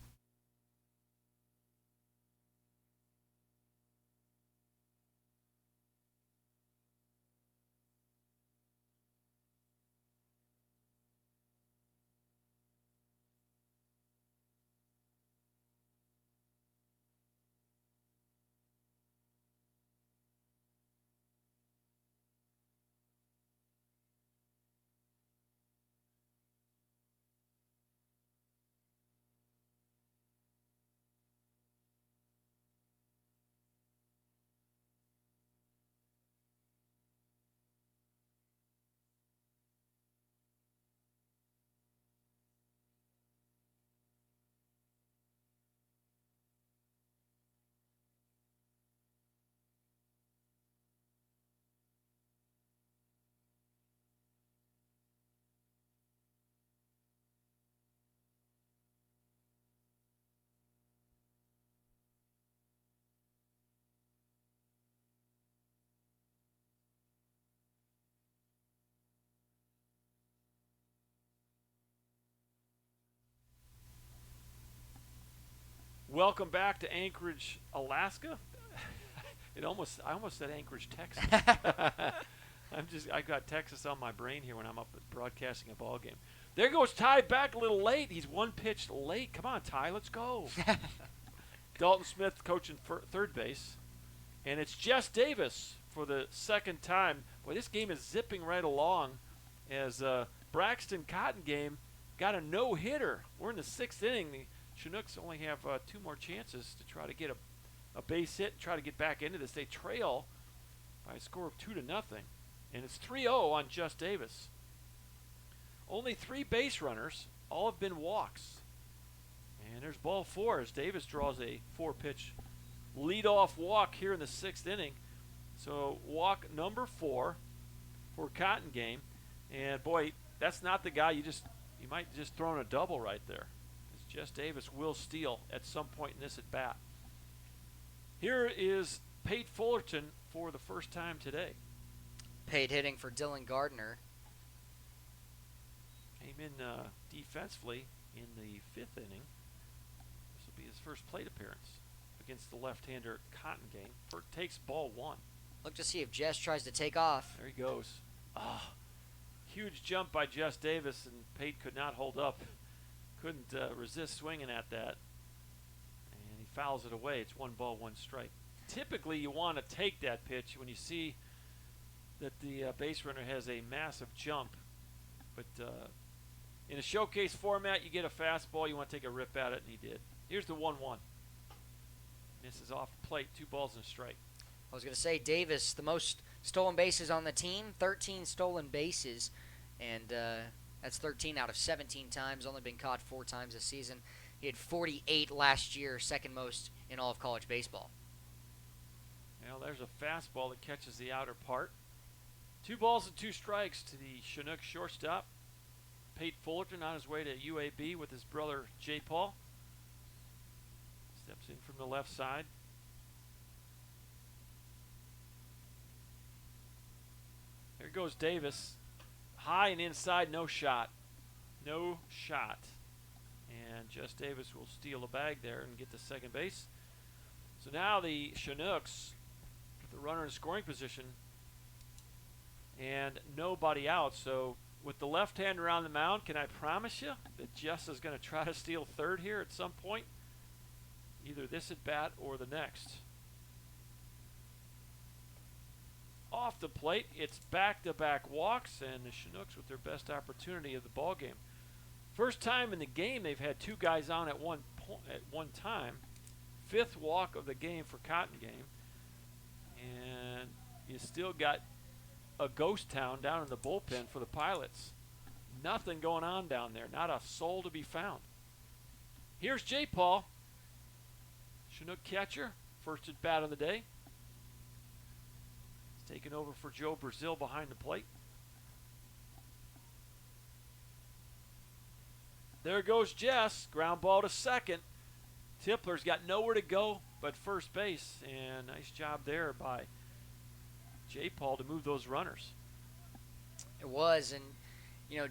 S2: Welcome back to Anchorage, Alaska. I almost said Anchorage, Texas. I got Texas on my brain here when I'm up broadcasting a ball game. There goes Ty back a little late. He's one pitch late. Come on, Ty, let's go. Dalton Smith coaching third base. And it's Jess Davis for the second time. Boy, this game is zipping right along as Braxton Cotton game got a no-hitter. We're in the sixth inning. The Chinooks only have 2 more chances to try to get a base hit and try to get back into this. They trail by a score of 2-0, and it's 3-0 on Jess Davis. Only 3 base runners, all have been walks. And there's ball 4 as Davis draws a 4-pitch leadoff walk here in the 6th inning. So walk number 4 for Cotton game. And boy, that's not the guy you might just throw in a double right there. Jess Davis will steal at some point in this at bat. Here is Paul Fullerton for the first time today.
S1: Paid hitting for Dylan Gardner.
S2: Came in defensively in the 5th inning. This will be his first plate appearance against the left-hander Cotton game. Takes ball 1.
S1: Look to see if Jess tries to take off.
S2: There he goes. Huge jump by Jess Davis, and Pate could not hold up. Couldn't resist swinging at that, and he fouls it away. It's 1 ball, 1 strike. Typically, you want to take that pitch when you see that the base runner has a massive jump, but in a showcase format, you get a fastball, you want to take a rip at it, and he did. Here's the 1-1. Misses off the plate, 2 balls and a strike.
S1: I was going to say, Davis, the most stolen bases on the team, 13 stolen bases, and that's 13 out of 17 times, only been caught 4 times this season. He had 48 last year, second most in all of college baseball.
S2: Well, there's a fastball that catches the outer part. 2 balls and 2 strikes to the Chinook shortstop. Paul Fullerton on his way to UAB with his brother J. Paul. Steps in from the left side. There goes Davis. High and inside, no shot. No shot. And Jess Davis will steal a bag there and get to second base. So now the Chinooks, with the runner in scoring position, and nobody out. So with the left-hander on the mound, can I promise you that Jess is going to try to steal third here at some point? Either this at bat or the next. Off the plate, it's back-to-back walks, and the Chinooks with their best opportunity of the ball game. First time in the game they've had 2 guys on at one time. 5th walk of the game for Cotton game, and you still got a ghost town down in the bullpen for the Pilots. Nothing going on down there, not a soul to be found. Here's J. Paul, Chinook catcher, first at bat of the day. Taking over for Joe Brazil behind the plate. There goes Jess. Ground ball to second. Tipler's got nowhere to go but first base. And nice job there by J. Paul to move those runners.
S1: It was, and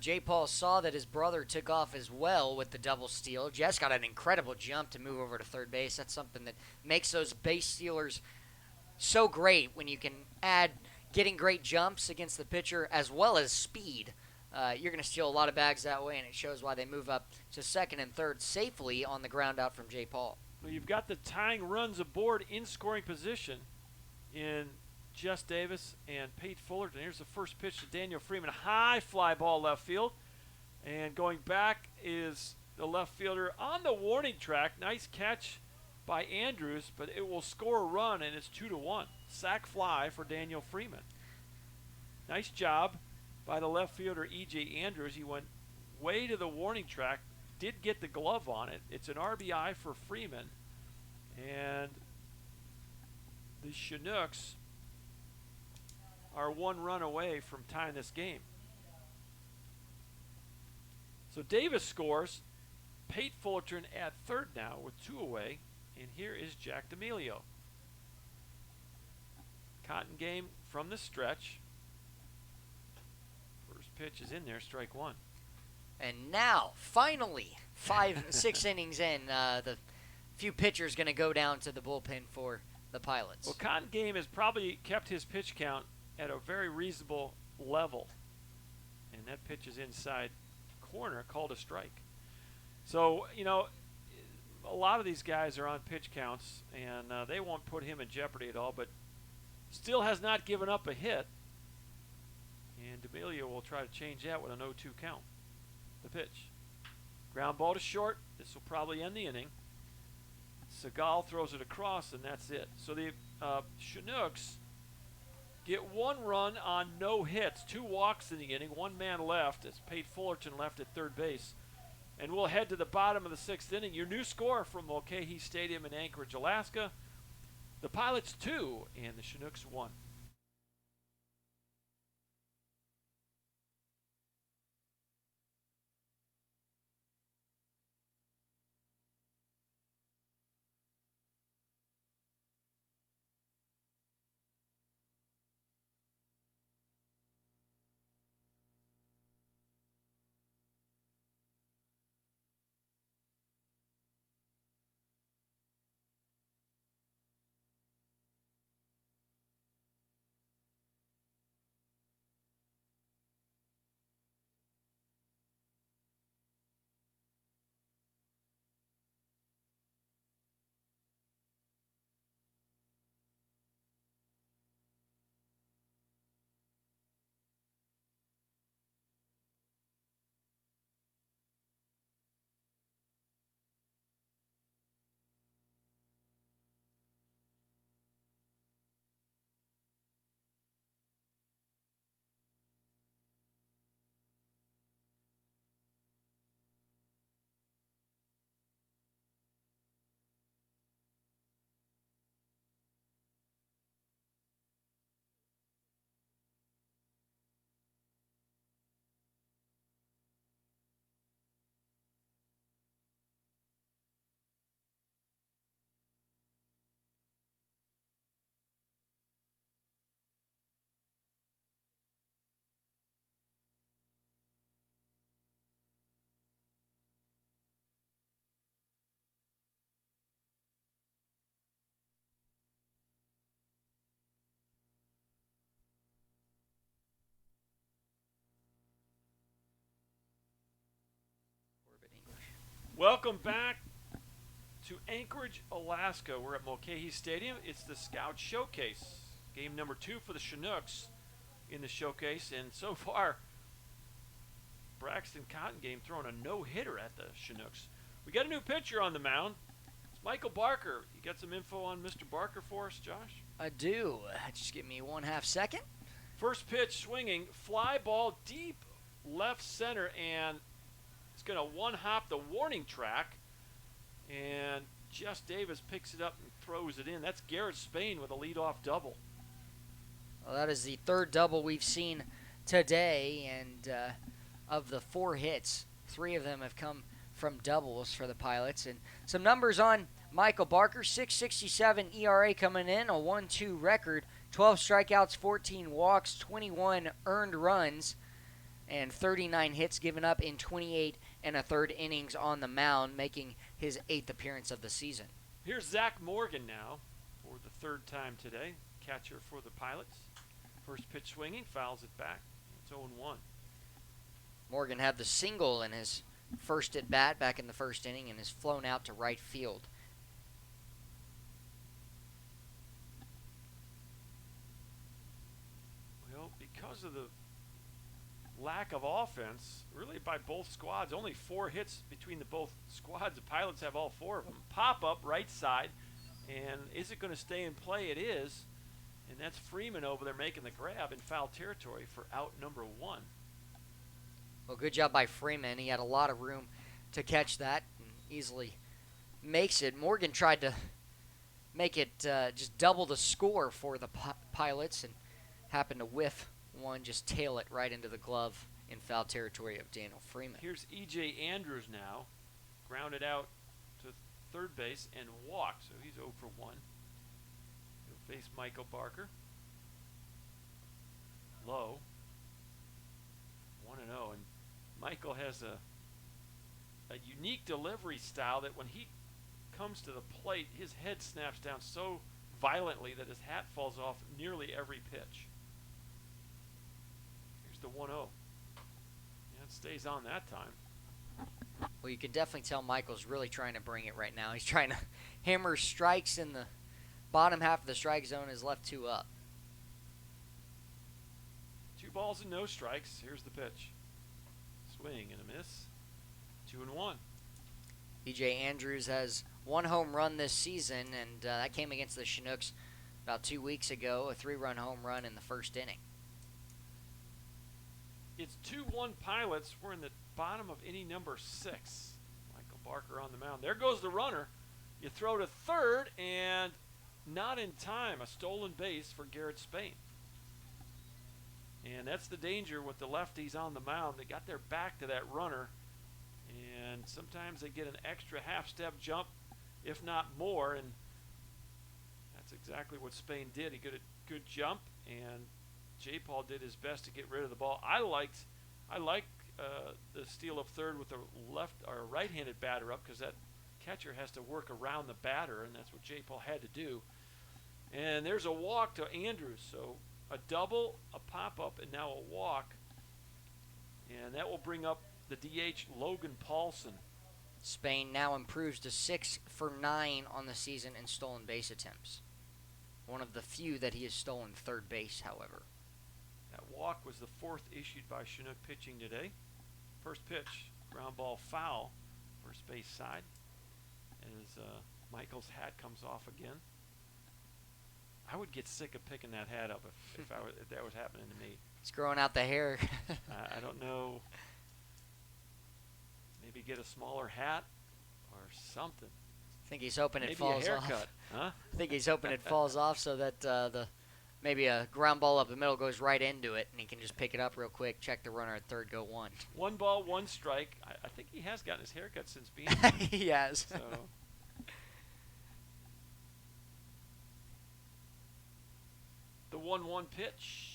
S1: J. Paul saw that his brother took off as well with the double steal. Jess got an incredible jump to move over to third base. That's something that makes those base stealers so great when you can add getting great jumps against the pitcher as well as speed. You're going to steal a lot of bags that way, and it shows why they move up to second and third safely on the ground out from J. Paul.
S2: Well, you've got the tying runs aboard in scoring position in Jess Davis and Pete Fullerton. Here's the first pitch to Daniel Freeman. High fly ball left field. And going back is the left fielder on the warning track. Nice catch by Andrews, but it will score a run, and it's 2-1. Sac fly for Daniel Freeman. Nice job by the left fielder, E.J. Andrews. He went way to the warning track, did get the glove on it. It's an RBI for Freeman. And the Chinooks are 1 run away from tying this game. So Davis scores. Pate Fullerton at third now with 2 away. And here is Jack D'Amelio. Cotton game from the stretch. First pitch is in there, strike 1.
S1: And now, finally, 6 innings in, the few pitchers going to go down to the bullpen for the Pilots.
S2: Well, Cotton game has probably kept his pitch count at a very reasonable level. And that pitch is inside corner, called a strike. So, a lot of these guys are on pitch counts, and they won't put him in jeopardy at all, but still has not given up a hit. And D'Amelio will try to change that with an 0-2 count. The pitch. Ground ball to short. This will probably end the inning. Seagal throws it across, and that's it. So the Chinooks get 1 run on no hits, 2 walks in the inning, 1 man left as Pate Fullerton left at third base. And we'll head to the bottom of the 6th inning. Your new score from Mulcahy Stadium in Anchorage, Alaska. The Pilots 2 and the Chinooks 1. Welcome back to Anchorage, Alaska. We're at Mulcahy Stadium. It's the Scout Showcase. Game number 2 for the Chinooks in the showcase. And so far, Braxton Cotton game throwing a no-hitter at the Chinooks. We got a new pitcher on the mound. It's Michael Barker. You got some info on Mr. Barker for us, Josh?
S1: I do. Just give me 1/2 second.
S2: First pitch swinging, fly ball deep left center, and it's going to one-hop the warning track, and Jess Davis picks it up and throws it in. That's Garrett Spain with a leadoff double.
S1: Well, that is the 3rd double we've seen today, and of the 4 hits, 3 of them have come from doubles for the Pilots. And some numbers on Michael Barker: 6.67 ERA coming in, a 1-2 record, 12 strikeouts, 14 walks, 21 earned runs. and 39 hits given up in 28 and a third innings on the mound, making his 8th appearance of the season.
S2: Here's Zach Morgan now for the 3rd time today, catcher for the Pilots. First pitch swinging, fouls it back. It's 0-1.
S1: Morgan had the single in his first at bat back in the first inning and is flown out to right field.
S2: Well, because of the lack of offense, really by both squads, only 4 hits between the both squads. The Pilots have all 4 of them. Pop up right side, and is it going to stay in play? It is, and that's Freeman over there making the grab in foul territory for out number 1.
S1: Well, good job by Freeman. He had a lot of room to catch that and easily makes it. Morgan tried to make it just double the score for the Pilots and happened to whiff one, just tail it right into the glove in foul territory of Daniel Freeman.
S2: Here's E.J. Andrews now, grounded out to third base and walked, so he's 0 for 1. He'll face Michael Barker. Low. 1-0, and Michael has a unique delivery style that when he comes to the plate, his head snaps down so violently that his hat falls off nearly every pitch. Here's the 1-0. Yeah, it stays on that time.
S1: Well, you can definitely tell Michael's really trying to bring it right now. He's trying to hammer strikes in the bottom half of the strike zone, is left 2 up.
S2: 2 balls and no strikes. Here's the pitch. Swing and a miss. 2-1.
S1: E.J. Andrews has 1 home run this season, and that came against the Chinooks about 2 weeks ago, a 3-run home run in the first inning.
S2: It's 2-1 Pilots. We're in the bottom of inning number 6. Michael Barker on the mound. There goes the runner. You throw to third, and not in time. A stolen base for Garrett Spain. And that's the danger with the lefties on the mound. They got their back to that runner, and sometimes they get an extra half-step jump, if not more, and that's exactly what Spain did. He got a good jump, and J. Paul did his best to get rid of the ball. I like the steal of third with the left or right-handed batter up, because that catcher has to work around the batter, and that's what J. Paul had to do. And there's a walk to Andrews, so a double, a pop-up, and now a walk. And that will bring up the DH, Logan Paulson.
S1: Spain now improves to 6 for 9 on the season in stolen base attempts. One of the few that he has stolen third base, however.
S2: That walk was the 4th issued by Chinook pitching today. First pitch, ground ball foul, first base side, as Michael's hat comes off again. I would get sick of picking that hat up if that was happening to me.
S1: He's growing out the hair.
S2: I don't know. Maybe get a smaller hat or something.
S1: I think he's hoping it
S2: Maybe
S1: falls
S2: a
S1: off.
S2: haircut, huh?
S1: I think he's hoping it falls off so that maybe a ground ball up the middle goes right into it, and he can just pick it up real quick, check the runner at third, go 1.
S2: 1 ball, 1 strike. I think he has gotten his haircut since being
S1: He has.
S2: so. The 1-1 pitch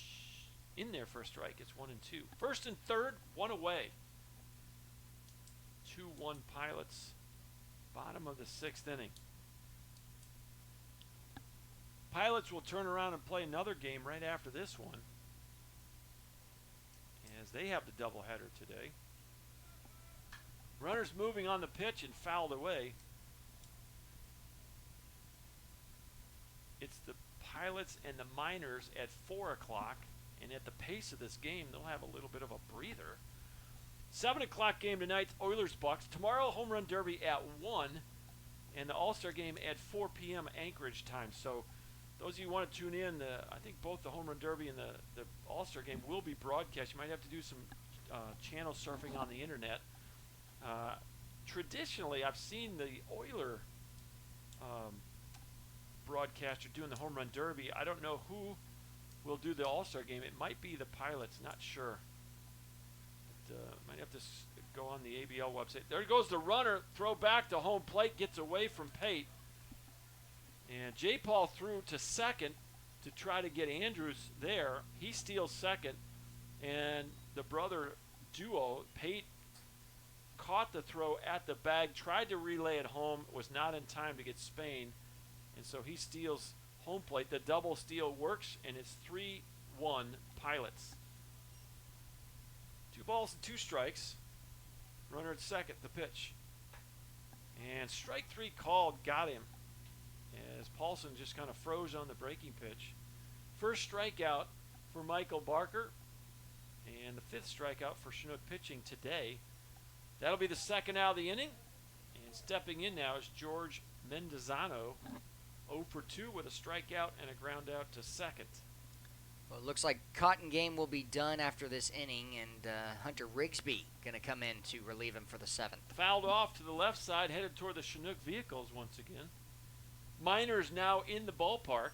S2: in there for a strike. It's 1-2. First and third, 1 away. 2-1 Pilots. Bottom of the 6th inning. Pilots will turn around and play another game right after this one, as they have the doubleheader today. Runners moving on the pitch and fouled away. It's the Pilots and the Miners at 4 o'clock, and at the pace of this game, they'll have a little bit of a breather. 7 o'clock game tonight, Oilers-Bucks. Tomorrow, Home Run Derby at 1, and the All-Star game at 4 p.m. Anchorage time. So those of you who want to tune in, I think both the Home Run Derby and the All-Star game will be broadcast. You might have to do some channel surfing on the internet. Traditionally, I've seen the Oiler broadcaster doing the Home Run Derby. I don't know who will do the All-Star game. It might be the Pilots, not sure. But might have to go on the ABL website. There goes the runner, throw back to home plate, gets away from Pate. And J. Paul threw to second to try to get Andrews there. He steals second, and the brother duo. Pate caught the throw at the bag, tried to relay it home, was not in time to get Spain, and so he steals home plate. The double steal works, and it's 3-1 Pilots. 2 balls and 2 strikes. Runner at second, the pitch. And strike 3 called, got him, as Paulson just kind of froze on the breaking pitch. First strikeout for Michael Barker, and the 5th strikeout for Chinook pitching today. That'll be the second out of the inning. And stepping in now is Jorge Mendes, 0 for 2 with a strikeout and a ground out to second.
S1: Well, it looks like Cotton Game will be done after this inning, and Hunter Rigsby going to come in to relieve him for the 7th.
S2: Fouled off to the left side, headed toward the Chinook vehicles once again. Miners now in the ballpark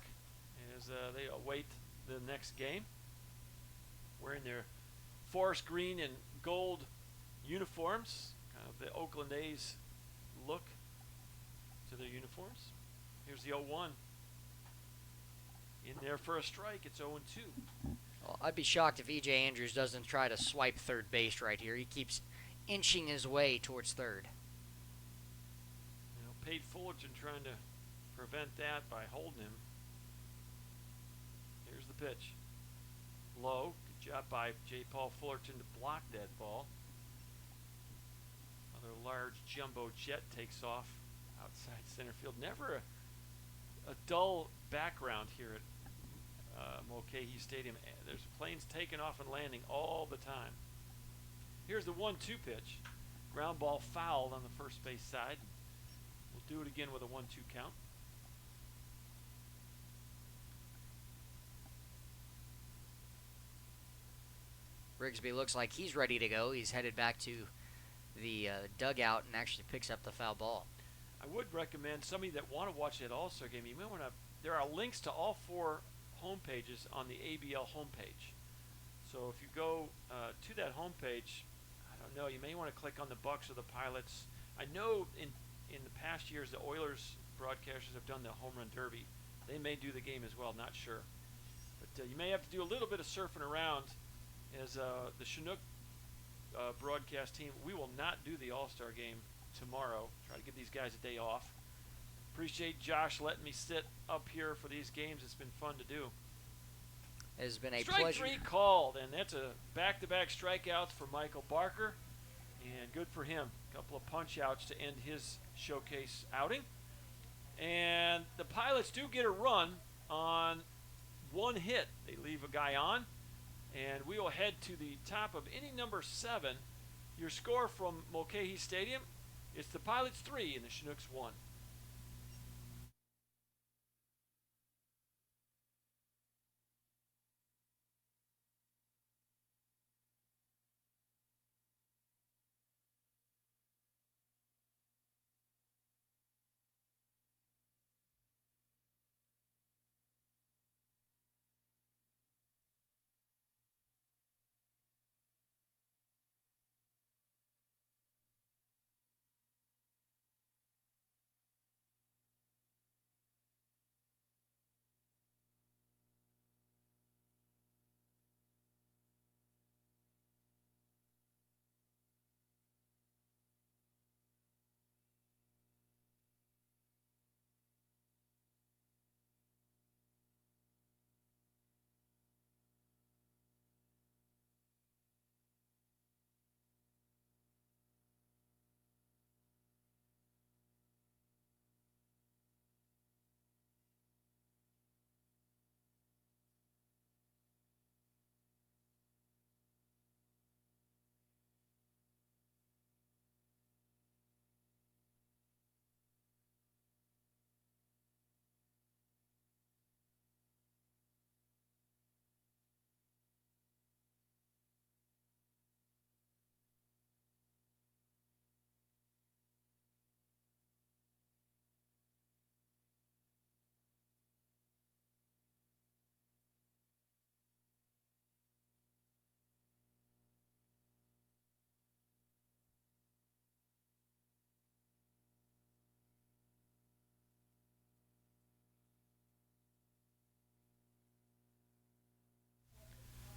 S2: as they await the next game, wearing their forest green and gold uniforms, kind of the Oakland A's look to their uniforms. Here's the 0-1. In there for a strike, it's 0-2.
S1: Well, I'd be shocked if E.J. Andrews doesn't try to swipe third base right here. He keeps inching his way towards third.
S2: Paul Fullerton trying to prevent that by holding him. Here's the pitch. Low. Good job by J. Paul Fullerton to block that ball. Another large jumbo jet takes off outside center field. Never a dull background here at Mulcahy Stadium. There's planes taking off and landing all the time. Here's the 1-2 pitch. Ground ball fouled on the first base side. We'll do it again with a 1-2 count.
S1: Rigsby looks like he's ready to go. He's headed back to the dugout and actually picks up the foul ball.
S2: I would recommend somebody that want to watch that All-Star game, you may want to, there are links to all 4 home pages on the ABL homepage. So if you go to that homepage, I don't know, you may want to click on the Bucks or the Pilots. I know in the past years the Oilers broadcasters have done the Home Run Derby. They may do the game as well, not sure. But you may have to do a little bit of surfing around as the Chinook broadcast team. We will not do the All-Star game tomorrow. Try to give these guys a day off. Appreciate Josh letting me sit up here for these games. It's been fun to do.
S1: It has been a
S2: Strike
S1: pleasure.
S2: 3 called, and that's a back-to-back strikeouts for Michael Barker, and good for him. A couple of punch-outs to end his showcase outing. And the Pilots do get a run on 1 hit. They leave a guy on, and we will head to the top of inning number 7. Your score from Mulcahy Stadium, it's the Pilots 3 and the Chinooks 1.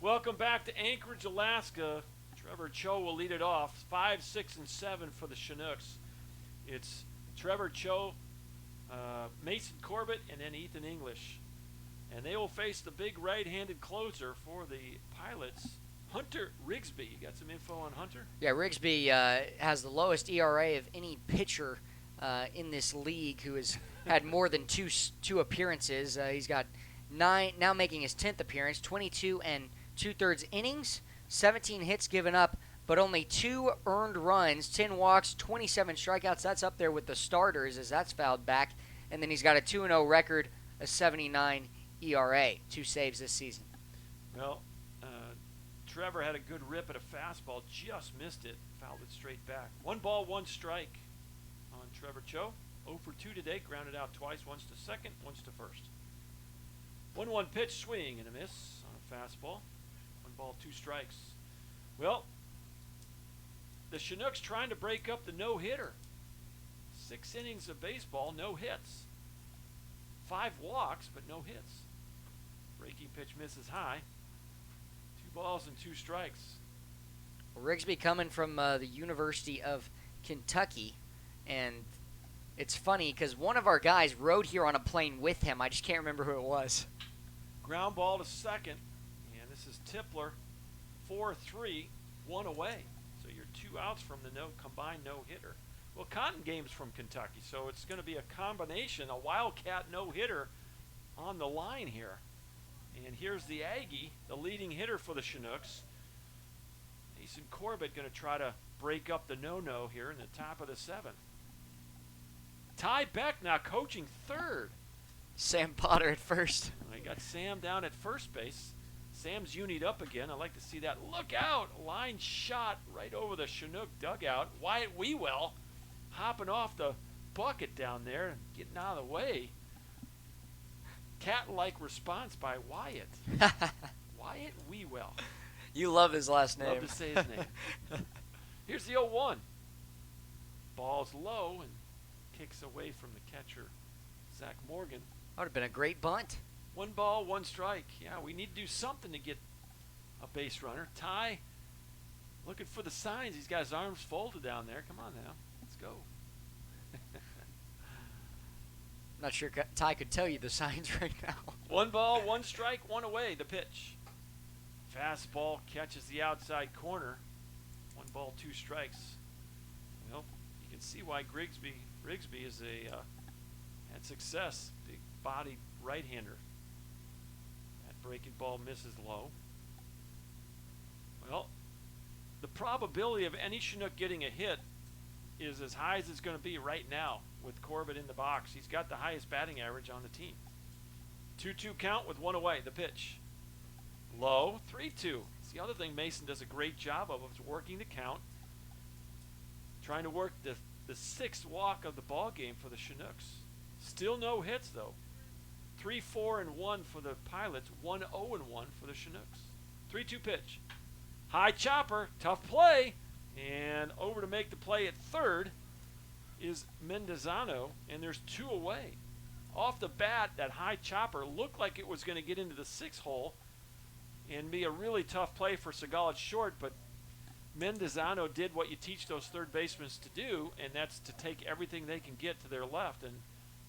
S2: Welcome back to Anchorage, Alaska. Trevor Cho will lead it off. 5, 6, and 7 for the Chinooks. It's Trevor Cho, Mason Corbett, and then Ethan English. And they will face the big right-handed closer for the Pilots, Hunter Rigsby. You got some info on Hunter?
S1: Yeah, Rigsby has the lowest ERA of any pitcher in this league who has had more than two appearances. He's got 9, now making his 10th appearance, 22 and 2/3 innings, 17 hits given up, but only 2 earned runs, 10 walks, 27 strikeouts. That's up there with the starters as that's fouled back. And then he's got a 2-0 record, a 79 ERA, 2 saves this season.
S2: Well, Trevor had a good rip at a fastball, just missed it, fouled it straight back. 1 ball, 1 strike on Trevor Cho. 0 for 2 today, grounded out twice, once to second, once to first. 1-1 pitch, swing and a miss on a fastball. 1 ball, 2 strikes. Well, the Chinooks trying to break up the no-hitter. 6 innings of baseball, no hits. 5 walks, but no hits. Breaking pitch misses high. 2 balls and 2 strikes.
S1: Rigsby coming from the University of Kentucky, and it's funny because one of our guys rode here on a plane with him. I just can't remember who it was.
S2: Ground ball to second, and this is Tipler. 4-3, 1 away. So you're 2 outs from the combined no-hitter. Well, Cotton Game's from Kentucky, so it's going to be a combination, a Wildcat no-hitter on the line here. And here's the Aggie, the leading hitter for the Chinooks. Mason Corbett going to try to break up the no-no here in the top of the 7th. Ty Beck now coaching third.
S1: Sam Potter at first.
S2: Well, he got Sam down at first base. Sam's unied up again. I like to see that. Look out! Line shot right over the Chinook dugout. Wyatt Wewell hopping off the bucket down there and getting out of the way. Cat-like response by Wyatt. Wyatt Wewell.
S1: You love his last name.
S2: Love to say his name. Here's the 0-1. Ball's low and kicks away from the catcher, Zach Morgan.
S1: That would have been a great bunt.
S2: 1 ball, 1 strike. Yeah, we need to do something to get a base runner. Ty looking for the signs. He's got his arms folded down there. Come on now. Let's go.
S1: Not sure Ty could tell you the signs right now.
S2: 1 ball, 1 strike, 1 away. The pitch. Fastball catches the outside corner. 1 ball, 2 strikes. Well, you can see why Rigsby is had success. Big bodied right-hander. That breaking ball misses low. Well, the probability of any Chinook getting a hit is as high as it's going to be right now with Corbett in the box. He's got the highest batting average on the team. 2-2 count with 1 away. The pitch. Low. 3-2. It's the other thing Mason does a great job of is working the count. Trying to work the 6th walk of the ball game for the Chinooks. Still no hits though. 3-4-1 for the Pilots. 1-0-1 for the Chinooks. 3-2 pitch. High chopper. Tough play. And over to make the play at third is Mendezano, and there's 2 away. Off the bat, that high chopper looked like it was going to get into the 6th hole and be a really tough play for Segal at short, but Mendezano did what you teach those third basemen to do, and that's to take everything they can get to their left, and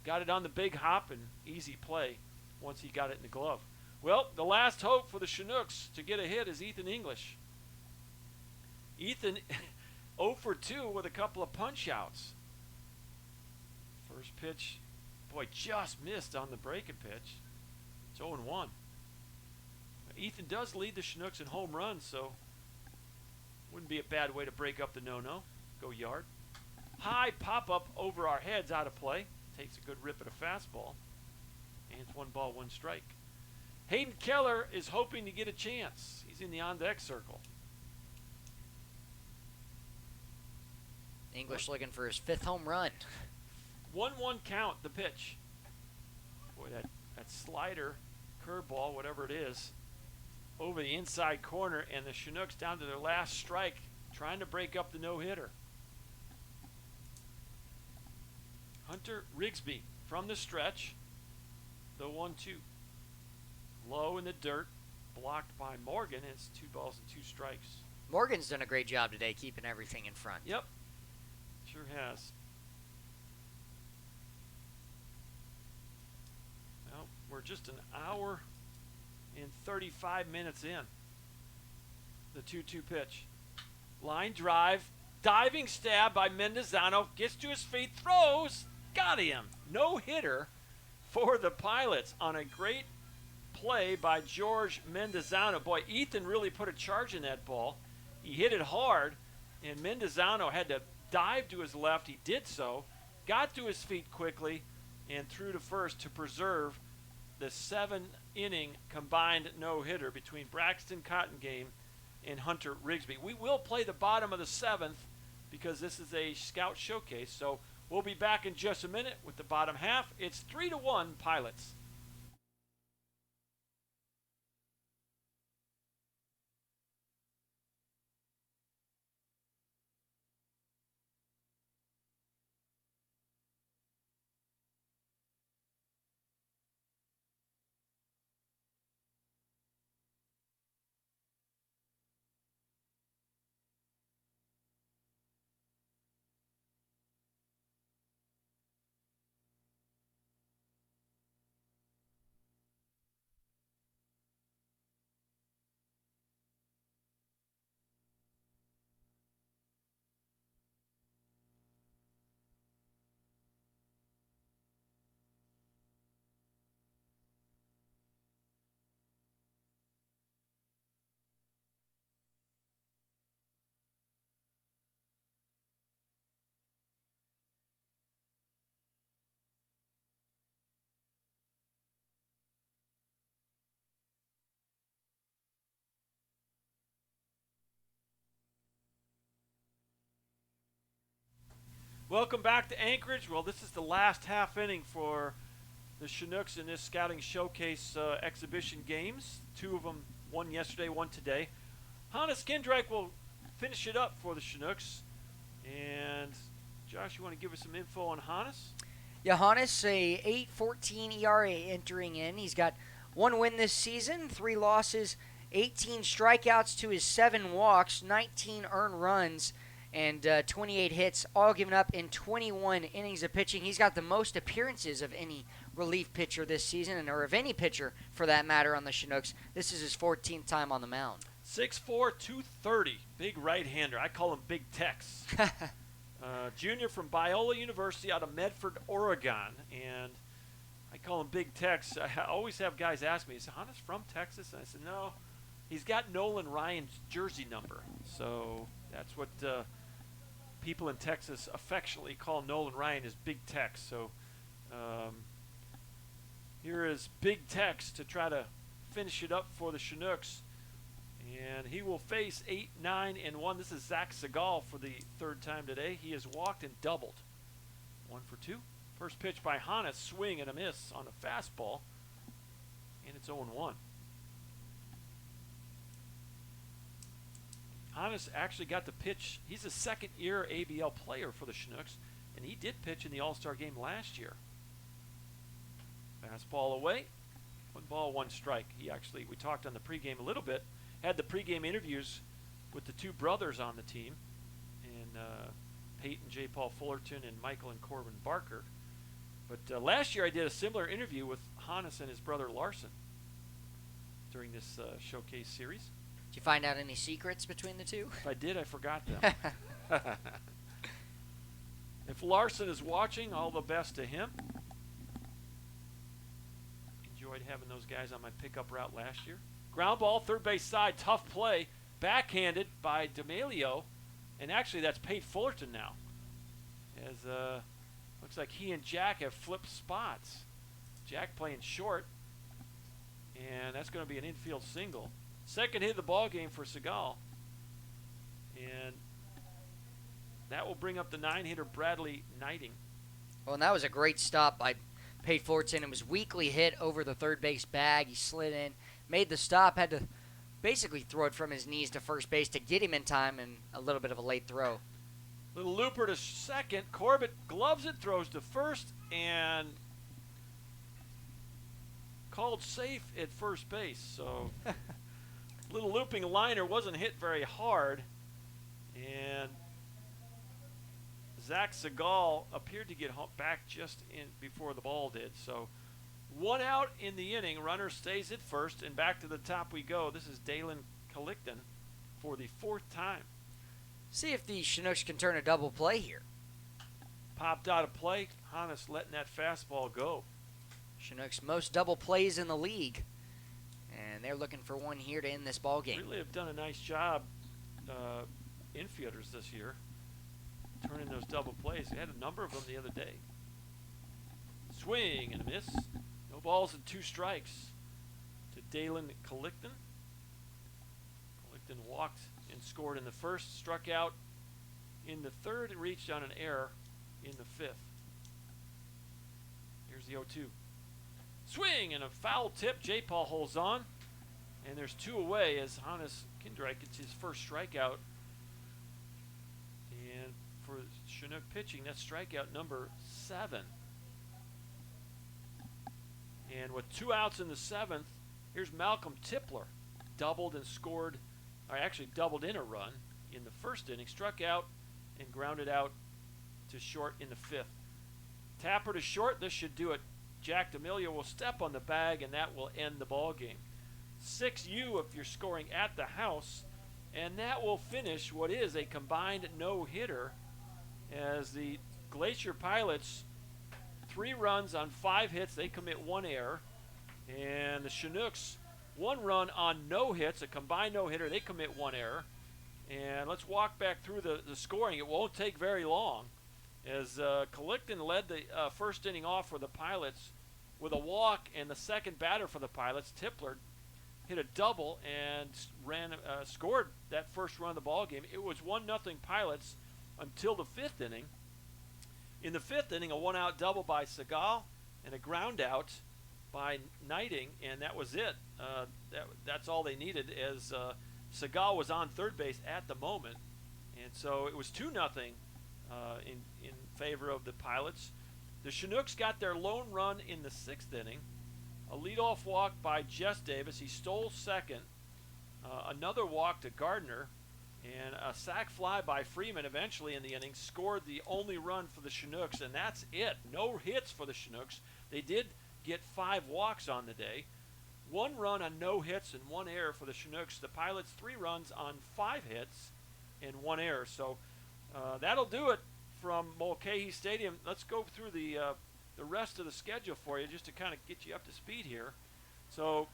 S2: got it on the big hop and easy play once he got it in the glove. Well, the last hope for the Chinooks to get a hit is Ethan English. Ethan 0 for 2 with a couple of punch outs. First pitch, boy, just missed on the breaking pitch. It's 0-1. Ethan does lead the Chinooks in home runs, so wouldn't be a bad way to break up the no-no. Go yard. High pop-up over our heads, out of play. Takes a good rip at a fastball. And it's 1 ball, 1 strike. Hayden Keller is hoping to get a chance. He's in the on-deck circle.
S1: English looking for his 5th home run.
S2: 1-1 count, the pitch. Boy, that slider, curveball, whatever it is, over the inside corner, and the Chinooks down to their last strike, trying to break up the no-hitter. Hunter Rigsby from the stretch, the 1-2. Low in the dirt, blocked by Morgan. It's 2 balls and 2 strikes.
S1: Morgan's done a great job today keeping everything in front.
S2: Yep, sure has. Well, we're just an hour and 35 minutes in. The 2-2 pitch. Line drive. Diving stab by Mendozano. Gets to his feet. Throws. Got him. No hitter for the Pilots on a great play by Jorge Mendozano. Boy, Ethan really put a charge in that ball. He hit it hard, and Mendozano had to dive to his left. He did so. Got to his feet quickly and threw to first to preserve the 7-inning combined no-hitter between Braxton Cottongame and Hunter Rigsby. We will play the bottom of the 7th because this is a scout showcase. So we'll be back in just a minute with the bottom half. It's 3-1 Pilots. Welcome back to Anchorage. Well, this is the last half inning for the Chinooks in this scouting showcase exhibition games. 2 of them, one yesterday, one today. Hannes Kindrake will finish it up for the Chinooks. And Josh, you want to give us some info on Hannes?
S1: Yeah, Hannes, a 8.14 ERA entering in. He's got 1 win this season, 3 losses, 18 strikeouts to his 7 walks, 19 earned runs, and 28 hits, all given up in 21 innings of pitching. He's got the most appearances of any relief pitcher this season, or of any pitcher for that matter on the Chinooks. This is his 14th time on the mound.
S2: 6'4", 230, big right-hander. I call him Big Tex. Junior from Biola University out of Medford, Oregon, and I call him Big Tex. I always have guys ask me, is Hannes from Texas? And I said, no, he's got Nolan Ryan's jersey number. So that's what people in Texas affectionately call Nolan Ryan is Big Tex. So here is Big Tex to try to finish it up for the Chinooks. And he will face 8, 9, and 1. This is Zach Segal for the 3rd time today. He has walked and doubled. 1 for 2. First pitch by Hannes, swing and a miss on a fastball. And it's 0-1. Hannes actually got to pitch. He's a second-year ABL player for the Chinooks, and he did pitch in the All-Star game last year. Fastball away. 1 ball, 1 strike. We talked on the pregame a little bit. Had the pregame interviews with the 2 brothers on the team, and Peyton J. Paul Fullerton and Michael and Corbin Barker. But last year I did a similar interview with Hannes and his brother Larson during this showcase series.
S1: Did you find out any secrets between the two?
S2: If I did, I forgot them. If Larson is watching, all the best to him. Enjoyed having those guys on my pickup route last year. Ground ball, third base side, tough play. Backhanded by D'Amelio. And actually, that's Pate Fullerton now. As looks like he and Jack have flipped spots. Jack playing short. And that's going to be an infield single. Second hit of the ball game for Segal. And that will bring up the 9-hitter Bradley Knighting.
S1: Well, and that was a great stop by Pate Fullerton. It was weakly hit over the third base bag. He slid in, made the stop, had to basically throw it from his knees to first base to get him in time, and a little bit of a late throw.
S2: Little looper to second. Corbett gloves it, throws to first, and called safe at first base. So little looping liner wasn't hit very hard, and Zach Segal appeared to get back just in before the ball did. So 1 out in the inning. Runner stays at first, and back to the top we go. This is Dalen Collickton for the 4th time.
S1: See if the Chinooks can turn a double play here.
S2: Popped out of play. Hannes letting that fastball go.
S1: Chinooks most double plays in the league, and they're looking for one here to end this ball game.
S2: Really have done a nice job, infielders this year, turning those double plays. They had a number of them the other day. Swing and a miss. No balls and 2 strikes to Dalen Collickton. Collickton walked and scored in the 1st, struck out in the 3rd, and reached on an error in the 5th. Here's the 0-2. Swing and a foul tip. J. Paul holds on. And there's 2 away as Hannes Kindreich gets his 1st strikeout. And for Chinook pitching, that's strikeout number 7. And with 2 outs in the 7th, here's Malcolm Tipler. Doubled and scored, or actually doubled in a run in the 1st inning. Struck out and grounded out to short in the 5th. Tapper to short. This should do it. Jack D'Amelio will step on the bag, and that will end the ball game. 6U if you're scoring at the house, and that will finish what is a combined no-hitter as the Glacier Pilots, 3 runs on 5 hits. They commit 1 error, and the Chinooks, 1 run on no hits, a combined no-hitter. They commit 1 error. And let's walk back through the scoring. It won't take very long, as Collickton led the 1st inning off for the Pilots with a walk, and the 2nd batter for the Pilots, Tipler, hit a double and scored that 1st run of the ball game. It was 1-0 Pilots until the 5th inning. In the 5th inning, a 1-out double by Segal and a ground out by Knighting, and that was it. That's all they needed, as Segal was on 3rd base at the moment, and so it was 2-0 in favor of the Pilots. The Chinooks got their lone run in the 6th inning. A leadoff walk by Jess Davis. He stole 2nd. Another walk to Gardner. And a sac fly by Freeman eventually in the inning scored the only run for the Chinooks, and that's it. No hits for the Chinooks. They did get 5 walks on the day. 1 run on no hits and 1 error for the Chinooks. The Pilots 3 runs on 5 hits and 1 error. So that'll do it from Mulcahy Stadium. Let's go through the rest of the schedule for you just to kind of get you up to speed here. So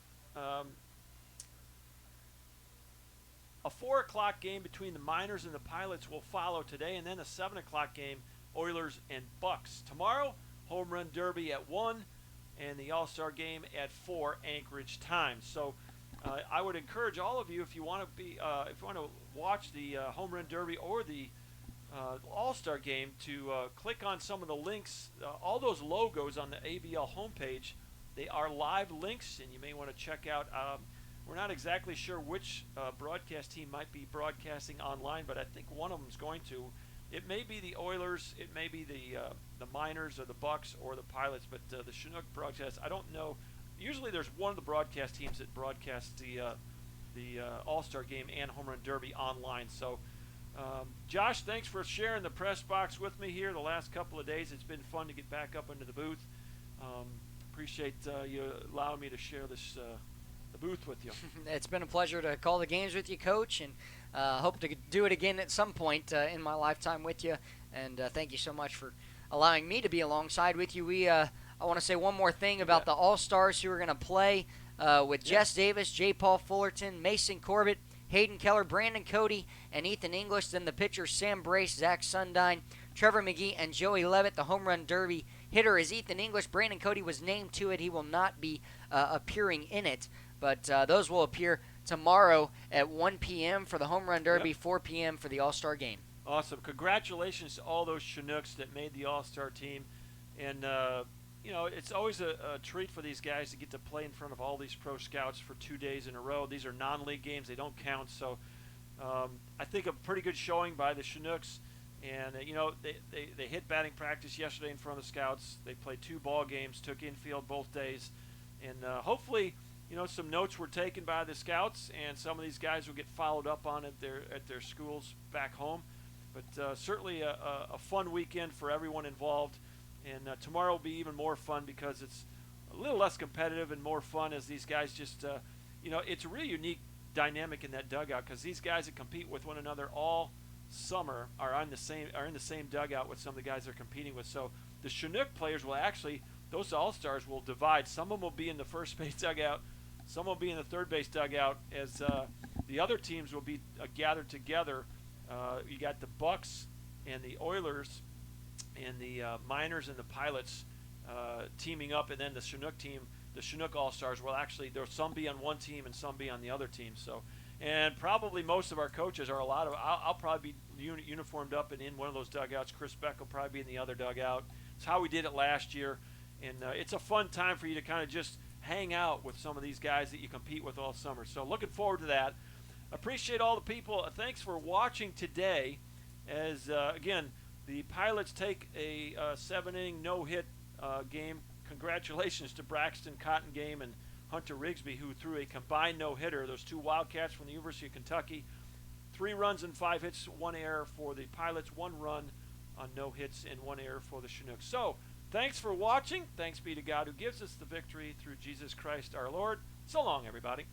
S2: a 4 o'clock game between the Miners and the Pilots will follow today, and then a 7 o'clock game, Oilers and Bucks. Tomorrow, Home Run Derby at 1, and the All-Star game at 4 Anchorage time. So I would encourage all of you, if you want to watch the Home Run Derby or the All-Star game, to click on some of the links. All those logos on the ABL homepage, they are live links, and you may want to check out. We're not exactly sure which broadcast team might be broadcasting online, but I think one of them is going to. It may be the Oilers, it may be the Miners or the Bucks or the Pilots, but the Chinook broadcast, I don't know. Usually there's one of the broadcast teams that broadcasts the All-Star game and Home Run Derby online. So, Josh, thanks for sharing the press box with me here the last couple of days. It's been fun to get back up into the booth. Appreciate you allowing me to share this the booth with you.
S1: It's been a pleasure to call the games with you, Coach, and hope to do it again at some point in my lifetime with you. And thank you so much for allowing me to be alongside with you. I want to say one more thing about the All-Stars who are going to play with Jess Davis, J. Paul Fullerton, Mason Corbett, Hayden Keller, Brandon Cody, and Ethan English. Then the pitchers, Sam Brace, Zach Sundine, Trevor Mcgee, and Joey Levitt. The Home Run Derby hitter is Ethan English. Brandon Cody was named to it. He will not be appearing in it. But those will appear tomorrow at 1 p.m. for the Home Run Derby, 4 p.m. for the All-Star game.
S2: Awesome. Congratulations to all those Chinooks that made the All-Star team. And, it's always a treat for these guys to get to play in front of all these pro scouts for 2 days in a row. These are non-league games. They don't count. So I think a pretty good showing by the Chinooks. And, they hit batting practice yesterday in front of the scouts. They played 2 ball games, took infield both days. And hopefully some notes were taken by the scouts, and some of these guys will get followed up on at their schools back home. But certainly a fun weekend for everyone involved. And tomorrow will be even more fun because it's a little less competitive and more fun as these guys just, it's a really unique dynamic in that dugout because these guys that compete with one another all summer are in the same dugout with some of the guys they're competing with. So the Chinook players will actually, those all-stars will divide. Some of them will be in the first base dugout, some will be in the third base dugout as the other teams will be gathered together. You got the Bucks and the Oilers and the Miners and the Pilots teaming up, and then the Chinook team, the Chinook All-Stars will actually, there'll some be on one team and some be on the other team. So, and probably most of our coaches are I'll probably be uniformed up and in one of those dugouts. Chris Beck will probably be in the other dugout. It's how we did it last year, and it's a fun time for you to kind of just hang out with some of these guys that you compete with all summer. So looking forward to that. Appreciate all the people. Thanks for watching today as, again, the Pilots take a 7-inning no-hit game. Congratulations to Braxton Cottongame and Hunter Rigsby, who threw a combined no-hitter. Those two Wildcats from the University of Kentucky. 3 runs and 5 hits, 1 error for the Pilots, 1 run on no hits and 1 error for the Chinooks. So, thanks for watching. Thanks be to God who gives us the victory through Jesus Christ our Lord. So long, everybody.